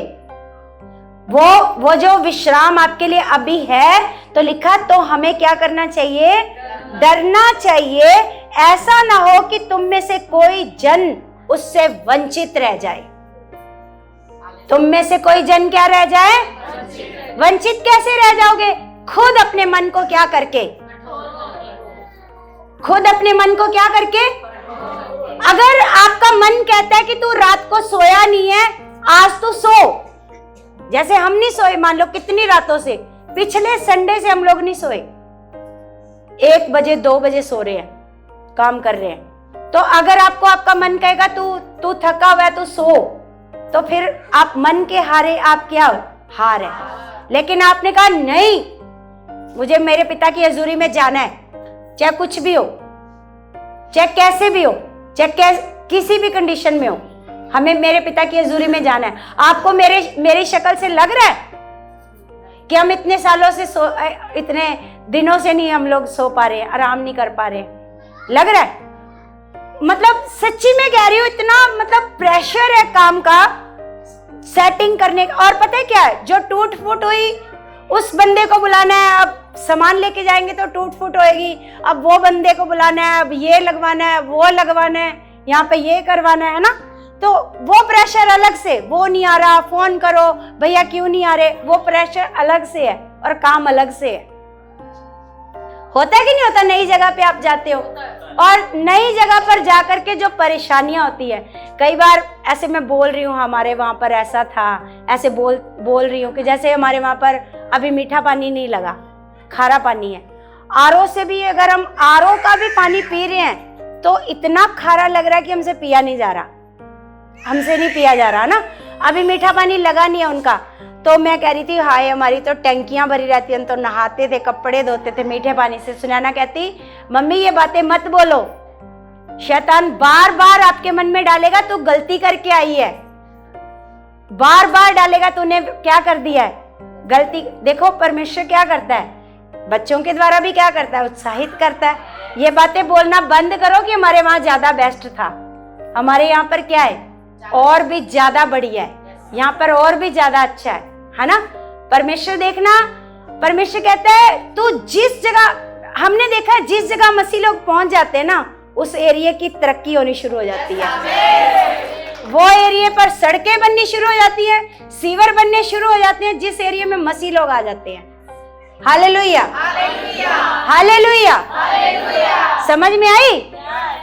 वो जो विश्राम आपके लिए अभी है, तो लिखा तो हमें क्या करना चाहिए? डरना चाहिए। ऐसा ना हो कि तुम में से कोई जन उससे वंचित रह जाए। तुम में से कोई जन क्या रह जाए? वंचित कैसे रह जाओगे? खुद अपने मन को क्या करके? खुद अपने मन को क्या करके? अगर आपका मन कहता है कि तू रात को सोया नहीं है, आज तू सो। जैसे हम नहीं सोए, मान लो कितनी रातों से, पिछले संडे से हम लोग नहीं सोए, 1 बजे 2 बजे सो रहे हैं, काम कर रहे हैं। तो अगर आपको आपका मन कहेगा तू थका हुआ है, तू सो, तो फिर आप मन के हारे आप क्या हार है। लेकिन आपने कहा नहीं, मुझे मेरे पिता की हजूरी में जाना है, चाहे कुछ भी हो, चाहे कैसे भी हो, चाहे किसी भी कंडीशन में हो, हमें मेरे पिता की हजूरी में जाना है। आपको मेरी शक्ल से लग रहा है कि हम इतने सालों से इतने दिनों से नहीं हम लोग सो पा रहे हैं, आराम नहीं कर पा रहे हैं, लग रहा है? मतलब सच्ची में कह रही हूँ, इतना मतलब प्रेशर है काम का सेटिंग करने का। और पता है क्या है, जो टूट फूट हुई उस बंदे को बुलाना है, अब सामान लेके जाएंगे तो टूट फूट होएगी, अब वो बंदे को बुलाना है, अब ये लगवाना है, वो लगवाना है, यहाँ पे ये करवाना है ना। तो वो प्रेशर अलग से, वो नहीं आ रहा, फोन करो भैया क्यों नहीं आ रहे, वो प्रेशर अलग से है और काम अलग से है। होता है कि नहीं होता? नई जगह पे आप जाते हो और नई जगह पर जाकर के जो परेशानियां होती है, कई बार ऐसे मैं बोल रही हूँ हमारे वहां पर ऐसा था, ऐसे बोल रही हूँ कि जैसे हमारे वहां पर अभी मीठा पानी नहीं लगा, खारा पानी है। आरओ से भी अगर हम आरओ का भी पानी पी रहे हैं तो इतना खारा लग रहा है कि हमसे पिया नहीं जा रहा, हमसे नहीं पिया जा रहा ना। अभी मीठा पानी लगा नहीं है उनका। तो मैं कह रही थी हाय, हमारी तो टंकियां भरी रहती हैं, तो नहाते थे, कपड़े धोते थे मीठे पानी से। सुनैना कहती मम्मी ये बातें मत बोलो, शैतान बार बार आपके मन में डालेगा तू गलती करके आई है, बार बार डालेगा तूने क्या कर दिया है, गलती। देखो परमेश्वर क्या करता है, बच्चों के द्वारा भी क्या करता है, उत्साहित करता है। ये बातें बोलना बंद करो कि हमारे वहां ज्यादा बेस्ट था, हमारे यहाँ पर क्या है और भी ज्यादा बढ़िया है, यहाँ पर और भी ज्यादा अच्छा है ना। परमेश्वर देखना, परमेश्वर कहता है तू जिस जगह, हमने देखा है जिस जगह मसीह लोग पहुंच जाते हैं ना, उस एरिया की तरक्की होनी शुरू हो जाती है। वो एरिया पर सड़कें बननी शुरू हो जाती है, सीवर बनने शुरू हो जाते हैं जिस एरिया में मसीह लोग आ जाते हैं। हालेलुया हालेलुया, समझ में आई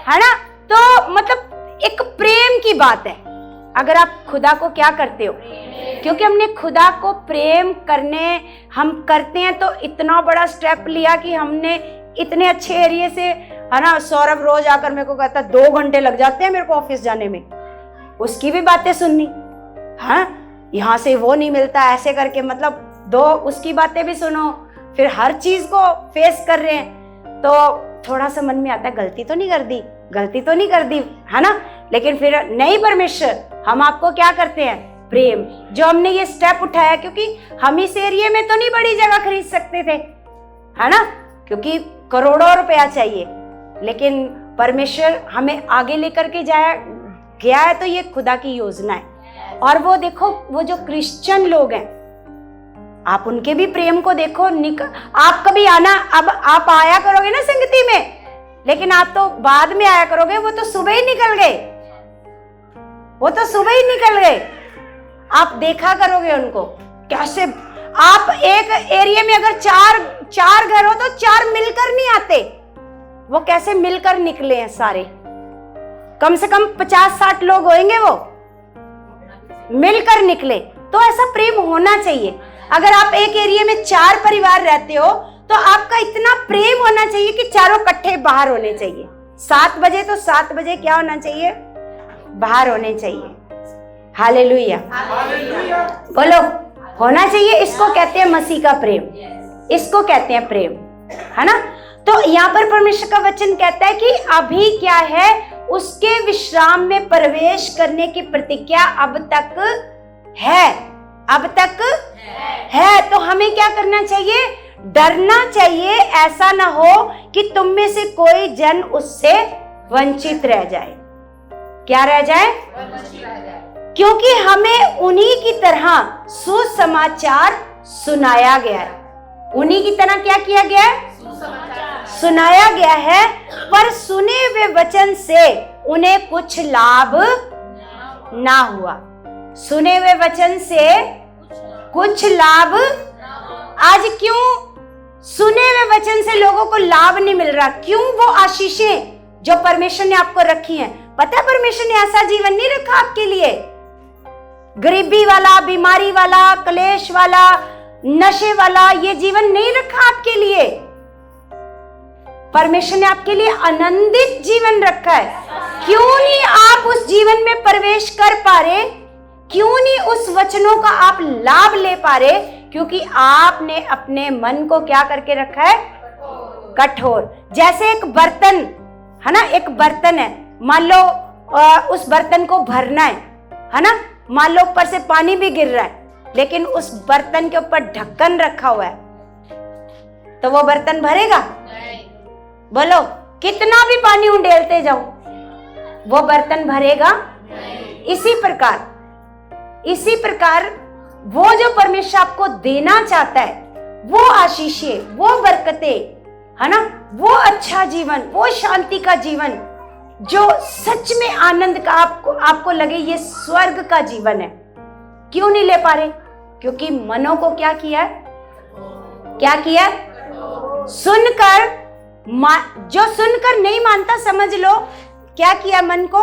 है ना। तो मतलब एक प्रेम की बात है। अगर आप खुदा को क्या करते हो, क्योंकि हमने खुदा को प्रेम करने हम करते हैं, तो इतना बड़ा स्टेप लिया कि हमने इतने अच्छे एरिया से, है ना। सौरभ रोज आकर मेरे को कहता 2 घंटे लग जाते हैं मेरे को ऑफिस जाने में, उसकी भी बातें सुननी, हाँ यहाँ से वो नहीं मिलता ऐसे करके, मतलब 2 उसकी बातें भी सुनो, फिर हर चीज को फेस कर रहे हैं। तो थोड़ा सा मन में आता है गलती तो नहीं कर दी, है ना। लेकिन फिर नहीं, परमेश्वर हम आपको क्या करते हैं, प्रेम। जो हमने ये स्टेप उठाया, क्योंकि हम इस एरिया में तो नहीं बड़ी जगह खरीद सकते थे, है ना, क्योंकि करोड़ों रुपया चाहिए, लेकिन परमेश्वर हमें आगे लेकर के गया है। तो ये खुदा की योजना है। और वो देखो, वो जो क्रिश्चियन लोग हैं, आप उनके भी प्रेम को देखो। आप कभी आना, अब आप आया करोगे ना संगति में, लेकिन आप तो बाद में आया करोगे, वो तो सुबह ही निकल गए, वो तो सुबह ही निकल गए। आप देखा करोगे उनको कैसे। आप एक एरिया में अगर चार घर हो तो 4 मिलकर नहीं आते, वो कैसे मिलकर निकले हैं सारे। कम से कम 50-60 लोग होंगे, वो मिलकर निकले। तो ऐसा प्रेम होना चाहिए। अगर आप एक एरिया में 4 परिवार रहते हो तो आपका इतना प्रेम होना चाहिए कि चारों इकट्ठे बाहर होने चाहिए। 7 बजे तो 7 बजे क्या होना चाहिए? बाहर होने चाहिए। हालेलुया, बोलो, होना चाहिए। इसको कहते हैं मसीह का प्रेम, इसको कहते हैं प्रेम, है ना। तो यहाँ पर परमेश्वर का वचन कहता है कि अभी क्या है, उसके विश्राम में प्रवेश करने की प्रतिज्ञा अब तक है, अब तक है। तो हमें क्या करना चाहिए? डरना चाहिए, ऐसा ना हो कि तुम में से कोई जन उससे वंचित रह जाए। क्या रह जाए? क्योंकि हमें उन्हीं की तरह सुसमाचार सुनाया गया है। उन्हीं की तरह क्या किया गया है? सुनाया गया है। पर सुने हुए वचन से उन्हें कुछ लाभ ना हुआ। सुने हुए वचन से कुछ लाभ। आज क्यों सुने हुए वचन से लोगों को लाभ नहीं मिल रहा? क्यों? वो आशीषें जो परमेश्वर ने आपको रखी हैं, पता है परमेश्वर ने ऐसा जीवन नहीं रखा आपके लिए। गरीबी वाला, बीमारी वाला, क्लेश वाला, नशे वाला ये जीवन नहीं रखा आपके लिए। परमेश्वर ने आपके लिए आनंदित जीवन रखा है। क्यों नहीं आप उस जीवन में प्रवेश कर पा रहे? क्यों नहीं उस वचनों का आप लाभ ले पा रहे? क्योंकि आपने अपने मन को क्या करके रखा है? कठोर। जैसे एक बर्तन है ना, एक बर्तन है, मान लो उस बर्तन को भरना है ना। मान लो ऊपर से पानी भी गिर रहा है, लेकिन उस बर्तन के ऊपर ढक्कन रखा हुआ है, तो वो बर्तन भरेगा? बोलो, कितना भी पानी उंडेलते जाओ वो बर्तन भरेगा? इसी प्रकार वो जो परमेश्वर आपको देना चाहता है, वो आशीषें, वो बरकतें, है ना, वो अच्छा जीवन, वो शांति का जीवन जो सच में आनंद का आपको लगे ये स्वर्ग का जीवन है, क्यों नहीं ले पा रहे? क्योंकि मनों को क्या किया है? क्या किया? सुनकर, जो सुनकर नहीं मानता, समझ लो क्या किया मन को,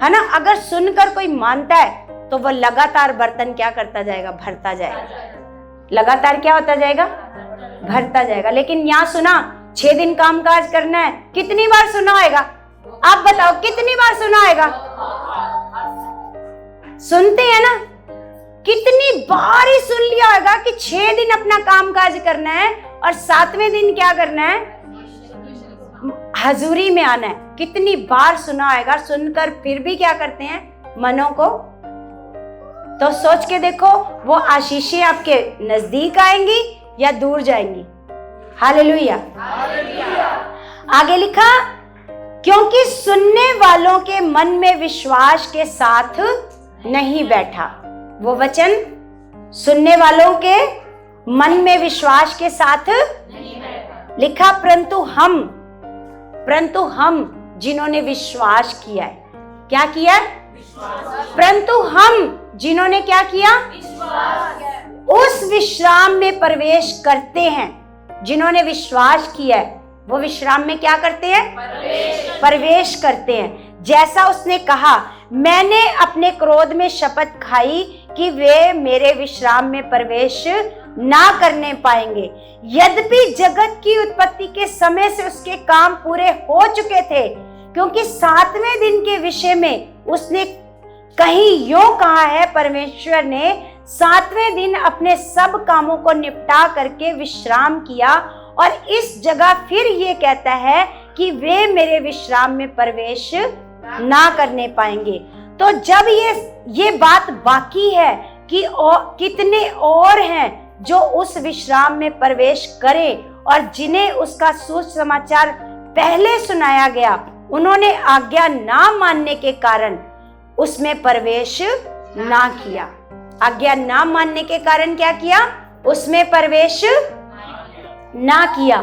है ना। अगर सुनकर कोई मानता है तो वो लगातार बर्तन क्या करता जाएगा? भरता जाएगा। लगातार क्या होता जाएगा? भरता जाएगा। लेकिन यहाँ सुना 6 दिन काम काज करना है, कितनी बार सुना होगा? आप बताओ, कितनी बार सुना होगा? सुनते हैं ना, कितनी बार ही सुन लिया होगा कि 6 दिन अपना काम काज करना है और 7वें दिन क्या करना है? हजूरी में आना है। कितनी बार सुना होगा, सुनकर फिर भी क्या करते हैं? मनों को। तो सोच के देखो, वो आशीषें आपके नजदीक आएंगी या दूर जाएंगी? हालेलुया। आगे लिखा, क्योंकि सुनने वालों के मन में विश्वास के साथ नहीं बैठा। वो वचन सुनने वालों के मन में विश्वास के साथ लिखा, परंतु हम जिन्होंने विश्वास किया है, क्या किया? परंतु हम जिन्होंने क्या किया? उस विश्राम में प्रवेश करते हैं। जिन्होंने विश्वास किया है वो विश्राम में क्या करते हैं? प्रवेश करते हैं। जैसा उसने कहा, मैंने अपने क्रोध में शपथ खाई कि वे मेरे विश्राम में प्रवेश ना करने पाएंगे। यद्यपि जगत की उत्पत्ति के समय से उसके काम पूरे हो चुके थे, क्योंकि 7वें दिन के विषय में उसने कहीं यूं कहा है, परमेश्वर ने 7वें दिन अपने सब कामों को निपटा करके विश्राम किया, और इस जगह फिर ये कहता है कि वे मेरे विश्राम में प्रवेश ना करने पाएंगे। तो जब ये बात बाकी है कि कितने और हैं जो उस विश्राम में प्रवेश करें, और जिन्हें उसका सुसमाचार पहले सुनाया गया, उन्होंने आज्ञा ना मानने के कारण उसमें प्रवेश ना किया। आज्ञा ना मानने के कारण क्या किया? उसमें प्रवेश ना किया।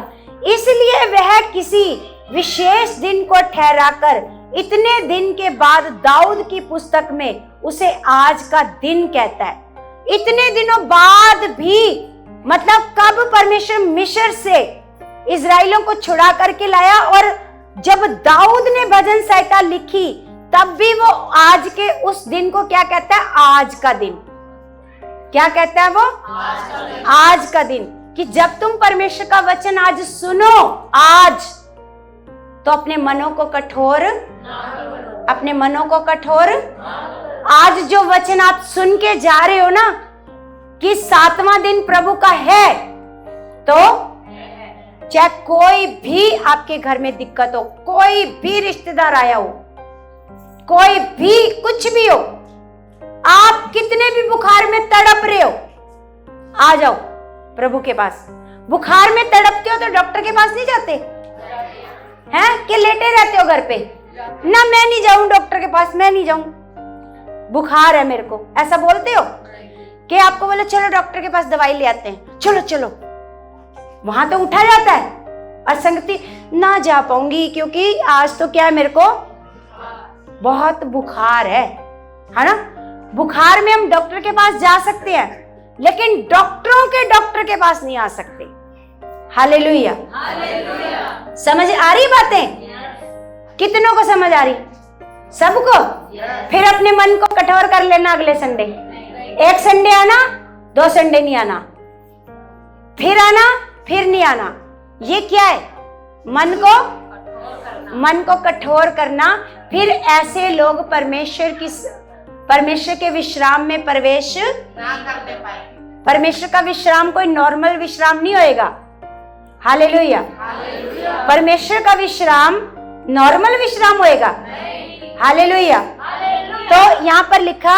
इसलिए वह किसी विशेष दिन को ठहराकर इतने दिन के बाद दाऊद की पुस्तक में उसे आज का दिन कहता है। इतने दिनों बाद भी, मतलब कब परमेश्वर मिस्र से इजराइलों को छुड़ा करके लाया, और जब दाऊद ने भजन संहिता लिखी तब भी वो आज के उस दिन को क्या कहता है? आज का दिन। क्या कहता है वो? आज का दिन। कि जब तुम परमेश्वर का वचन आज सुनो, आज, तो अपने मनों को कठोर, अपने मनों को कठोर, आज जो वचन आप सुन के जा रहे हो ना कि 7वां दिन प्रभु का है, तो चाहे कोई भी आपके घर में दिक्कत हो, कोई भी रिश्तेदार आया हो, कोई भी कुछ भी हो, आप कितने भी बुखार में तड़प रहे हो, आ जाओ प्रभु के पास। बुखार में तड़पते हो तो डॉक्टर के पास नहीं जाते हैं कि लेटे रहते हो घर पे? ना, मैं नहीं जाऊं डॉक्टर के पास, मैं नहीं जाऊं, बुखार है मेरे को, ऐसा बोलते हो? कि आपको बोले चलो डॉक्टर के पास दवाई ले आते हैं, चलो चलो, वहां तो उठा जाता है। और संगति, ना जा पाऊंगी क्योंकि आज तो क्या है, मेरे को बहुत बुखार है ना। बुखार में हम डॉक्टर के पास जा सकते हैं, लेकिन डॉक्टरों के डॉक्टर के पास नहीं आ सकते। हालेलुया। समझ आ रही बातें? कितनों को समझ आ रही? सबको? फिर अपने मन को कठोर कर लेना। अगले संडे, एक संडे आना, 2 संडे नहीं आना, फिर आना, फिर नहीं आना। ये क्या है? मन को कठोर करना। फिर ऐसे लोग परमेश्वर के विश्राम में प्रवेश ना करते पाए। परमेश्वर का विश्राम कोई नॉर्मल विश्राम नहीं होएगा। हालेलुया। परमेश्वर का विश्राम नॉर्मल विश्राम होएगा? हालेलुया। तो यहां पर लिखा,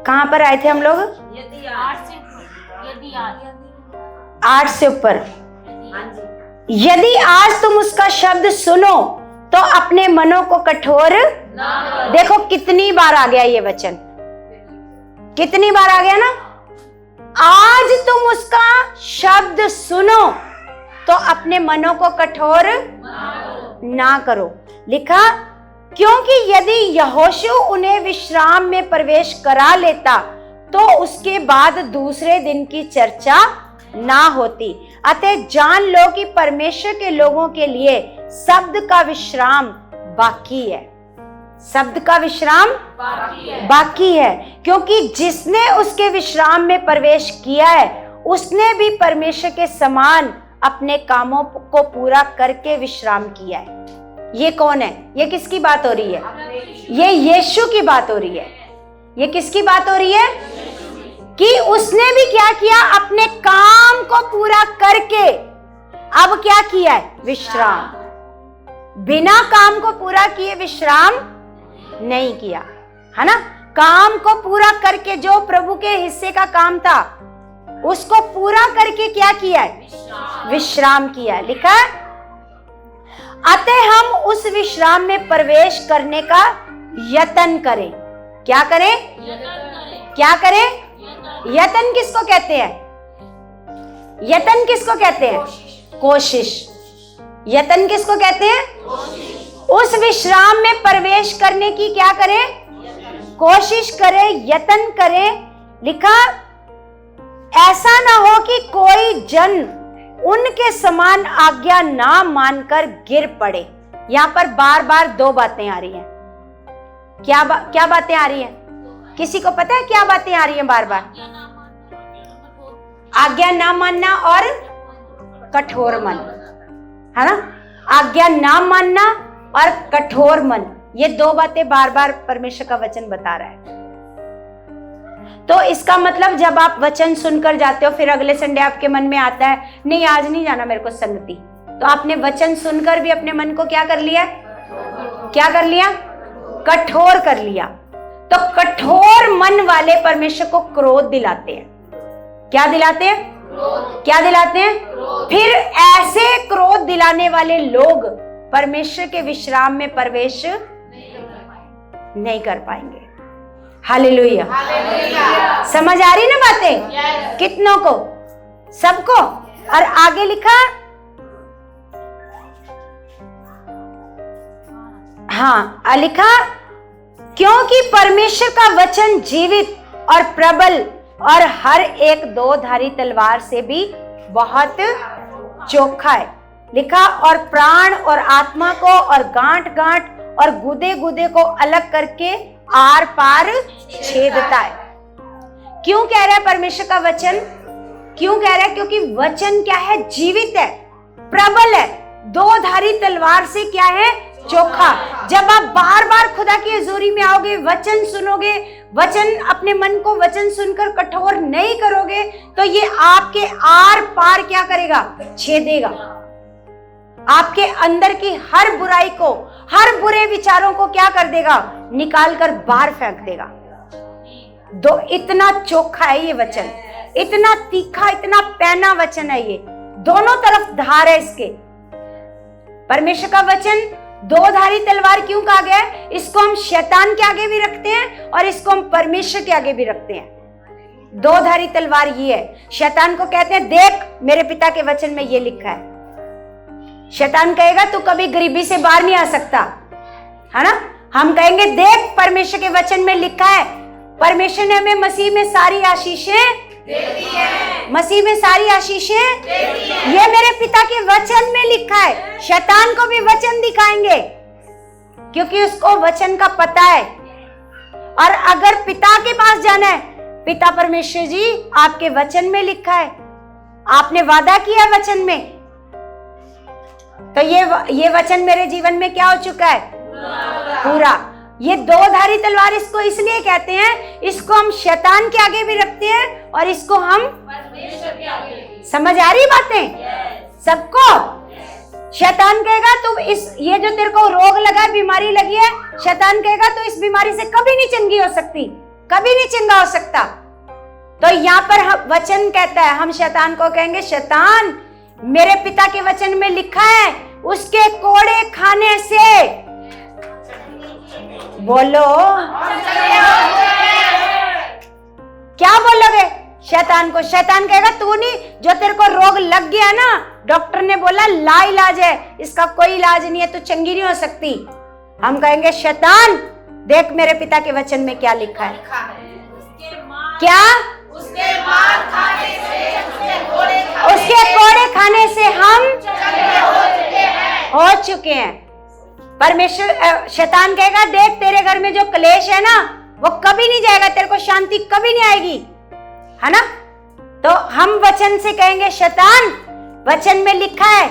कहां पर आए थे हम लोग? 8 से ऊपर। यदि आज तुम उसका शब्द सुनो तो अपने मनों को कठोर, देखो कितनी बार आ गया ये वचन, कितनी बार आ गया ना। आज तुम उसका शब्द सुनो तो अपने मनों को कठोर ना करो। लिखा, क्योंकि यदि यहोशू उन्हें विश्राम में प्रवेश करा लेता तो उसके बाद दूसरे दिन की चर्चा ना होती। अतः जान लो कि परमेश्वर के लोगों के लिए शब्द का विश्राम बाकी है। शब्द का विश्राम बाकी है, क्योंकि जिसने उसके विश्राम में प्रवेश किया है उसने भी परमेश्वर के समान अपने कामों को पूरा करके विश्राम किया है। ये कौन है? ये किसकी बात हो रही है? ये यीशु की बात हो रही है। ये किसकी बात हो रही है? कि उसने भी क्या किया? अपने काम को पूरा करके अब क्या किया है? विश्राम। बिना काम को पूरा किए विश्राम नहीं किया, है ना। काम को पूरा करके, जो प्रभु के हिस्से का काम था उसको पूरा करके क्या किया है? विश्राम किया है। लिखा है, अतः हम उस विश्राम में प्रवेश करने का यत्न करें। क्या करें? क्या करें? यत्न किसको कहते हैं? यत्न किसको कहते हैं? कोशिश। यत्न किसको कहते हैं? उस विश्राम में प्रवेश करने की क्या करें? कोशिश करें, यत्न करें। लिखा, ऐसा ना हो कि कोई जन उनके समान आज्ञा ना मानकर गिर पड़े। यहां पर बार बार 2 बातें आ रही हैं। क्या बातें आ रही हैं? किसी को पता है क्या बातें आ रही हैं बार बार? आज्ञा ना मानना और कठोर मन, है ना। आज्ञा ना मानना और कठोर मन, ये 2 बातें बार बार परमेश्वर का वचन बता रहा है। तो इसका मतलब जब आप वचन सुनकर जाते हो, फिर अगले संडे आपके मन में आता है नहीं आज नहीं जाना मेरे को संगति, तो आपने वचन सुनकर भी अपने मन को क्या कर लिया? क्या कर लिया? कठोर कर लिया। तो कठोर मन वाले परमेश्वर को क्रोध दिलाते हैं। क्या दिलाते हैं? क्या दिलाते हैं? फिर ऐसे क्रोध दिलाने वाले लोग परमेश्वर के विश्राम में प्रवेश नहीं कर पाएंगे। हालेलुया। समझ आ रही ना बातें? कितनों को? सबको। और आगे लिखा, हाँ लिखा, क्योंकि परमेश्वर का वचन जीवित और प्रबल और हर एक दो धारी तलवार से भी बहुत चोखा है। लिखा, और प्राण और आत्मा को और गांठ गांठ और गुदे गुदे को अलग करके आर पार छेदता है। क्यों कह रहा है परमेश्वर का वचन? क्यों कह रहा है? क्योंकि वचन क्या है? जीवित है, प्रबल है, दो धारी तलवार से क्या है? चोखा। जब आप बार बार खुदा की हजूरी में आओगे, वचन सुनोगे, वचन अपने मन को वचन सुनकर कठोर नहीं करोगे, तो ये आपके आर पार क्या करेगा? छेदेगा। आपके अंदर की हर बुराई को, हर बुरे विचारों को क्या कर देगा? निकाल कर बाहर फेंक देगा। इतना चोखा है ये वचन, इतना तीखा, इतना पैना वचन है ये। दोनों तरफ धार है इसके। परमेश्वर का वचन दो धारी तलवार क्यों कहा गया है? इसको हम शैतान के आगे भी रखते हैं और इसको हम परमेश्वर के आगे भी रखते हैं। दो धारी तलवार ये है। शैतान को कहते हैं, देख मेरे पिता के वचन में ये लिखा है। शैतान कहेगा तू कभी गरीबी से बाहर नहीं आ सकता, है ना। हम कहेंगे देख परमेश्वर के वचन में लिखा है, परमेश्वर ने हमें मसीह में सारी आशीषें देती है। मसीह में सारी आशीषें देती है। ये मेरे पिता के वचन में लिखा है। शैतान को भी वचन दिखाएंगे क्योंकि उसको वचन का पता है। और अगर पिता के पास जाना है, पिता परमेश्वर जी आपके वचन में लिखा है, आपने वादा किया वचन में, तो ये वचन मेरे जीवन में क्या हो चुका है? पूरा। ये दो धारी तलवार इसको इसलिए कहते हैं, इसको हम शैतान के आगे भी रखते हैं और इसको हम परमेश्वर के आगे भी। समझ आ रही बातें सबको? शैतान कहेगा तुम ये जो तेरे को रोग लगा है, बीमारी लगी है, शैतान कहेगा तो इस बीमारी से कभी नहीं चंगी हो सकती, कभी नहीं चंगा हो सकता। तो यहाँ पर वचन कहता है, हम शैतान को कहेंगे शैतान मेरे पिता के वचन में लिखा है, उसके कोड़े खाने से बोलो क्या बोलोगे शैतान को? शैतान कहेगा तू नहीं, जो तेरे को रोग लग गया ना, डॉक्टर ने बोला ला इलाज है, इसका कोई इलाज नहीं है, तो चंगी नहीं हो सकती। हम कहेंगे शैतान देख मेरे पिता के वचन में क्या लिखा है। क्या? उसके कोड़े खाने से हम हो चुके हैं। परमेश्वर शैतान कहेगा देख तेरे घर में जो क्लेश है ना, वो कभी नहीं जाएगा, तेरे को शांति कभी नहीं आएगी, है ना। तो हम वचन से कहेंगे शैतान वचन में लिखा है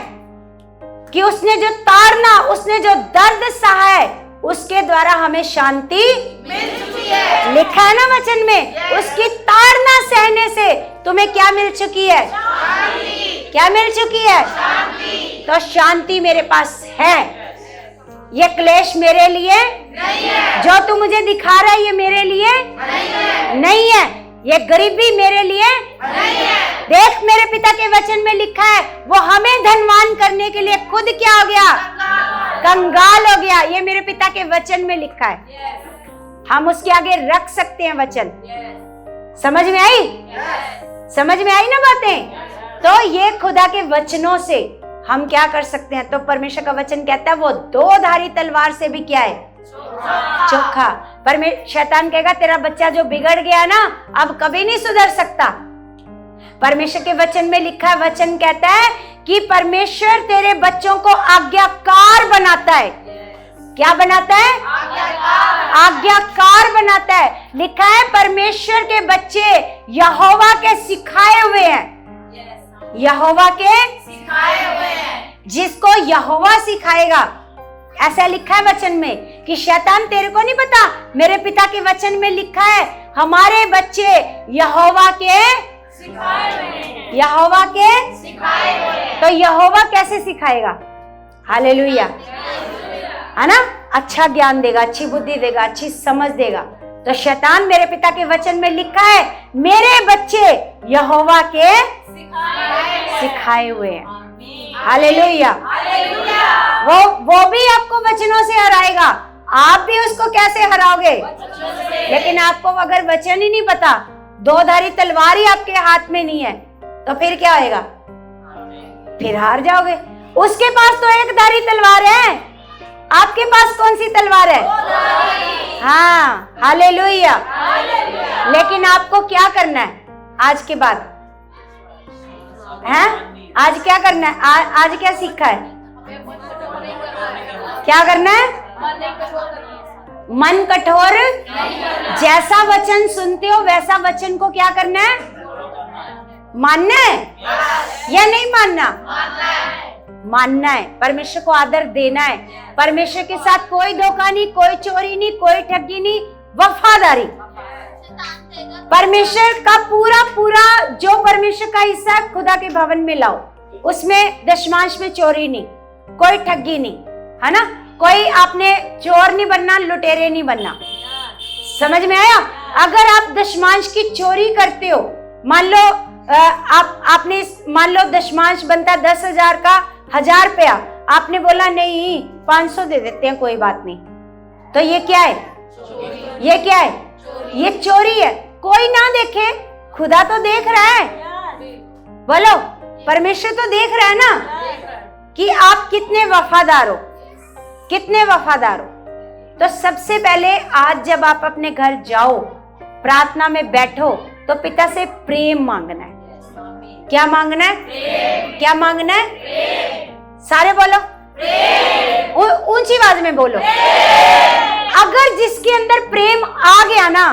कि उसने जो ताड़ना, उसने जो दर्द सहा है, उसके द्वारा हमें शांति मिल चुकी है। लिखा है ना वचन में, उसकी ताड़ना सहने से तुम्हें क्या मिल चुकी है? शांति। क्या मिल चुकी है? शांति। तो शांति मेरे पास है। ये क्लेश मेरे लिए नहीं है, जो तू मुझे दिखा रहा है ये मेरे लिए नहीं है। ये गरीबी मेरे लिए नहीं है। देख मेरे पिता के वचन में लिखा है, वो हमें धनवान करने के लिए खुद क्या हो गया? कंगाल हो गया। ये मेरे पिता के वचन में लिखा है। हम उसके आगे रख सकते हैं वचन। समझ में आई? समझ में आई ना बातें? तो ये खुदा के वचनों से हम क्या कर सकते हैं? तो परमेश्वर का वचन कहता है वो दो धारी तलवार से भी क्या है? चोखा। शैतान कहेगा तेरा बच्चा जो बिगड़ गया ना, अब कभी नहीं सुधर सकता। परमेश्वर के वचन में लिखा है, वचन कहता है कि परमेश्वर तेरे बच्चों को आज्ञाकार बनाता है। क्या बनाता है? आज्ञाकार बनाता है। लिखा है परमेश्वर के बच्चे यहोवा के सिखाए हुए हैं। यहोवा के सिखाए हुए हैं। जिसको यहोवा सिखाएगा, ऐसा लिखा है वचन में कि शैतान तेरे को नहीं पता, मेरे पिता के वचन में लिखा है हमारे बच्चे यहोवा के सिखाए हुए हैं। यहोवा के सिखाए हुए हैं। तो यहोवा कैसे सिखाएगा? हालेलुया, है ना। अच्छा ज्ञान देगा, अच्छी बुद्धि देगा, अच्छी समझ देगा। तो शैतान मेरे पिता के वचन में लिखा है मेरे बच्चे यहोवा के सिखाए हुए हैं। हालेलुया। वो भी आपको वचनों से हराएगा। आप भी उसको कैसे हराओगे? लेकिन आपको अगर वचन ही नहीं पता, दो धारी तलवार ही आपके हाथ में नहीं है, तो फिर क्या होएगा? फिर हार जाओगे। उसके पास तो एक धारी तलवार है, आपके पास कौन सी तलवार है? हाँ, हालेलुया। लेकिन आपको क्या करना है आज के बाद? हैं? आज क्या करना है? आज क्या सीखा है? क्या करना है? मन कठोर, जैसा वचन सुनते हो वैसा वचन को क्या करना है? मानना है या नहीं मानना? मानना है। परमेश्वर को आदर देना है। परमेश्वर के साथ कोई धोखा नहीं, कोई चोरी नहीं, कोई ठगी नहीं, वफादारी। परमेश्वर का पूरा पूरा जो परमेश्वर का हिस्सा है खुदा के भवन में लाओ। उसमें दशमांश में चोरी नहीं, कोई ठगी नहीं, है ना? कोई आपने चोर नहीं बनना, लुटेरे नहीं बनना। समझ में आया? अगर आप दशमांश की चोरी करते हो, मान लो आपने मान लो दशमांश बनता 10,000 का 1,000 रुपया, आपने बोला नहीं 500 दे देते हैं, कोई बात नहीं, तो ये क्या है? ये क्या है? ये चोरी है। कोई ना देखे, खुदा तो देख रहा है। बोलो, परमेश्वर तो देख रहा है ना कि आप कितने वफादार हो, कितने वफादार हो। तो सबसे पहले आज जब आप अपने घर जाओ, प्रार्थना में बैठो, तो पिता से प्रेम मांगना है। क्या मांगना है? क्या मांगना है? सारे बोलो, ऊंची आवाज में बोलो। अगर जिसके अंदर प्रेम आ गया ना,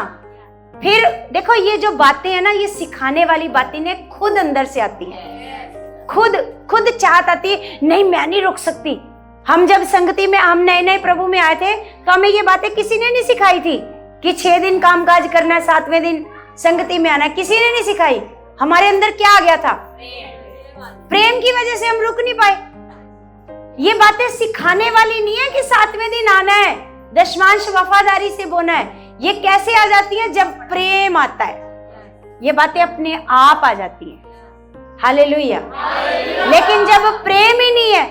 फिर देखो ये जो बातें हैं ना, ये सिखाने वाली बातें ने खुद अंदर से आती है। खुद चाहत आती है, नहीं मैं नहीं रुक सकती। हम जब संगति में, हम नए नए प्रभु में आए थे, तो हमें ये बातें किसी ने नहीं सिखाई थी कि 6 दिन कामकाज करना है, 7वें दिन संगति में आना है। किसी ने नहीं सिखाई। हमारे अंदर क्या आ गया था? प्रेम की वजह से हम रुक नहीं पाए। ये बातें सिखाने वाली नहीं है कि 7वें दिन आना है, दशमांश वफादारी से बोना है। ये कैसे आ जाती है? जब प्रेम आता है, ये बातें अपने आप आ जाती हैं। हालेलुया। लेकिन जब प्रेम ही नहीं है,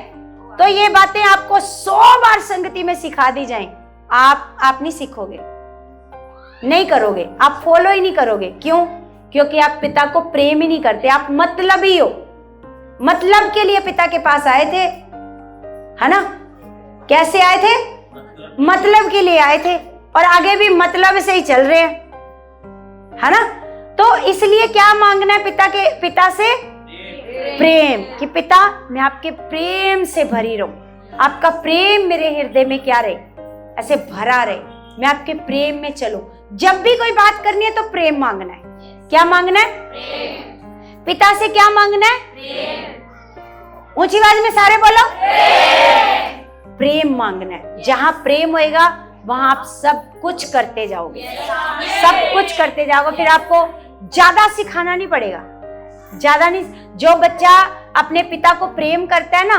तो ये बातें आपको 100 बार संगति में सिखा दी जाएं, आप नहीं सीखोगे, नहीं करोगे, आप फॉलो ही नहीं करोगे। क्यों? क्योंकि आप पिता को प्रेम ही नहीं करते। आप मतलबी हो। मतलब के लिए पिता के पास आए थे, है ना? कैसे आए थे? मतलब के लिए आए थे, और आगे भी मतलब से ही चल रहे हैं, है ना? तो इसलिए क्या मांगना है पिता से? प्रेम। कि पिता मैं आपके प्रेम से भरी रहूं, आपका प्रेम मेरे हृदय में क्या रहे? ऐसे भरा रहे, मैं आपके प्रेम में चलूं। जब भी कोई बात करनी है तो प्रेम मांगना है। क्या मांगना है? प्रेम। पिता से क्या मांगना है? प्रेम। ऊंची आवाज में सारे बोलो, प्रेम मांगना है। जहां प्रेम होएगा वहां आप सब कुछ करते जाओगे, सब कुछ करते जाओगे। फिर आपको ज्यादा सिखाना नहीं पड़ेगा, ज्यादा नहीं। जो बच्चा अपने पिता को प्रेम करता है ना,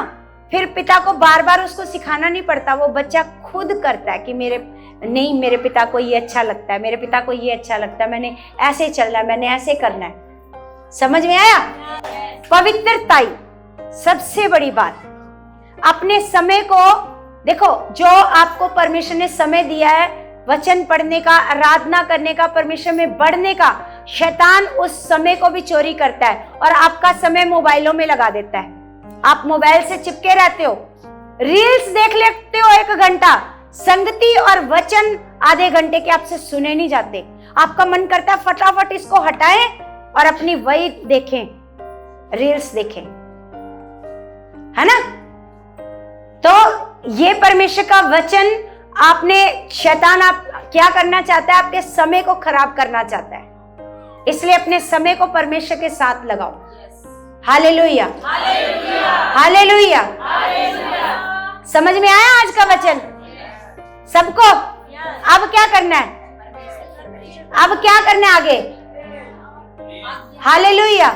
फिर पिता को बार बार उसको सिखाना नहीं पड़ता। वो बच्चा खुद करता है कि मेरे पिता को ये अच्छा लगता है, मेरे पिता को ये अच्छा लगता है, मैंने ऐसे चलना है, मैंने ऐसे करना है। समझ में आया? पवित्रताई सबसे बड़ी बात। अपने समय को देखो, जो आपको परमेश्वर ने समय दिया है वचन पढ़ने का, आराधना करने का, परमेश्वर में बढ़ने का, शैतान उस समय को भी चोरी करता है और आपका समय मोबाइलों में लगा देता है। आप मोबाइल से चिपके रहते हो, रील्स देख लेते हो 1 घंटा, संगति और वचन आधे घंटे के आपसे सुने नहीं जाते। आपका मन करता है फटाफट इसको हटाएं और अपनी वही देखें, रील्स देखें, है ना? तो ये परमेश्वर का वचन, शैतान आप क्या करना चाहता है? आपके समय को खराब करना चाहता है। इसलिए अपने समय को परमेश्वर के साथ लगाओ। Hallelujah, hallelujah. समझ में आया आज का वचन सबको? अब क्या करना है? अब क्या करना है आगे? हालेलुया।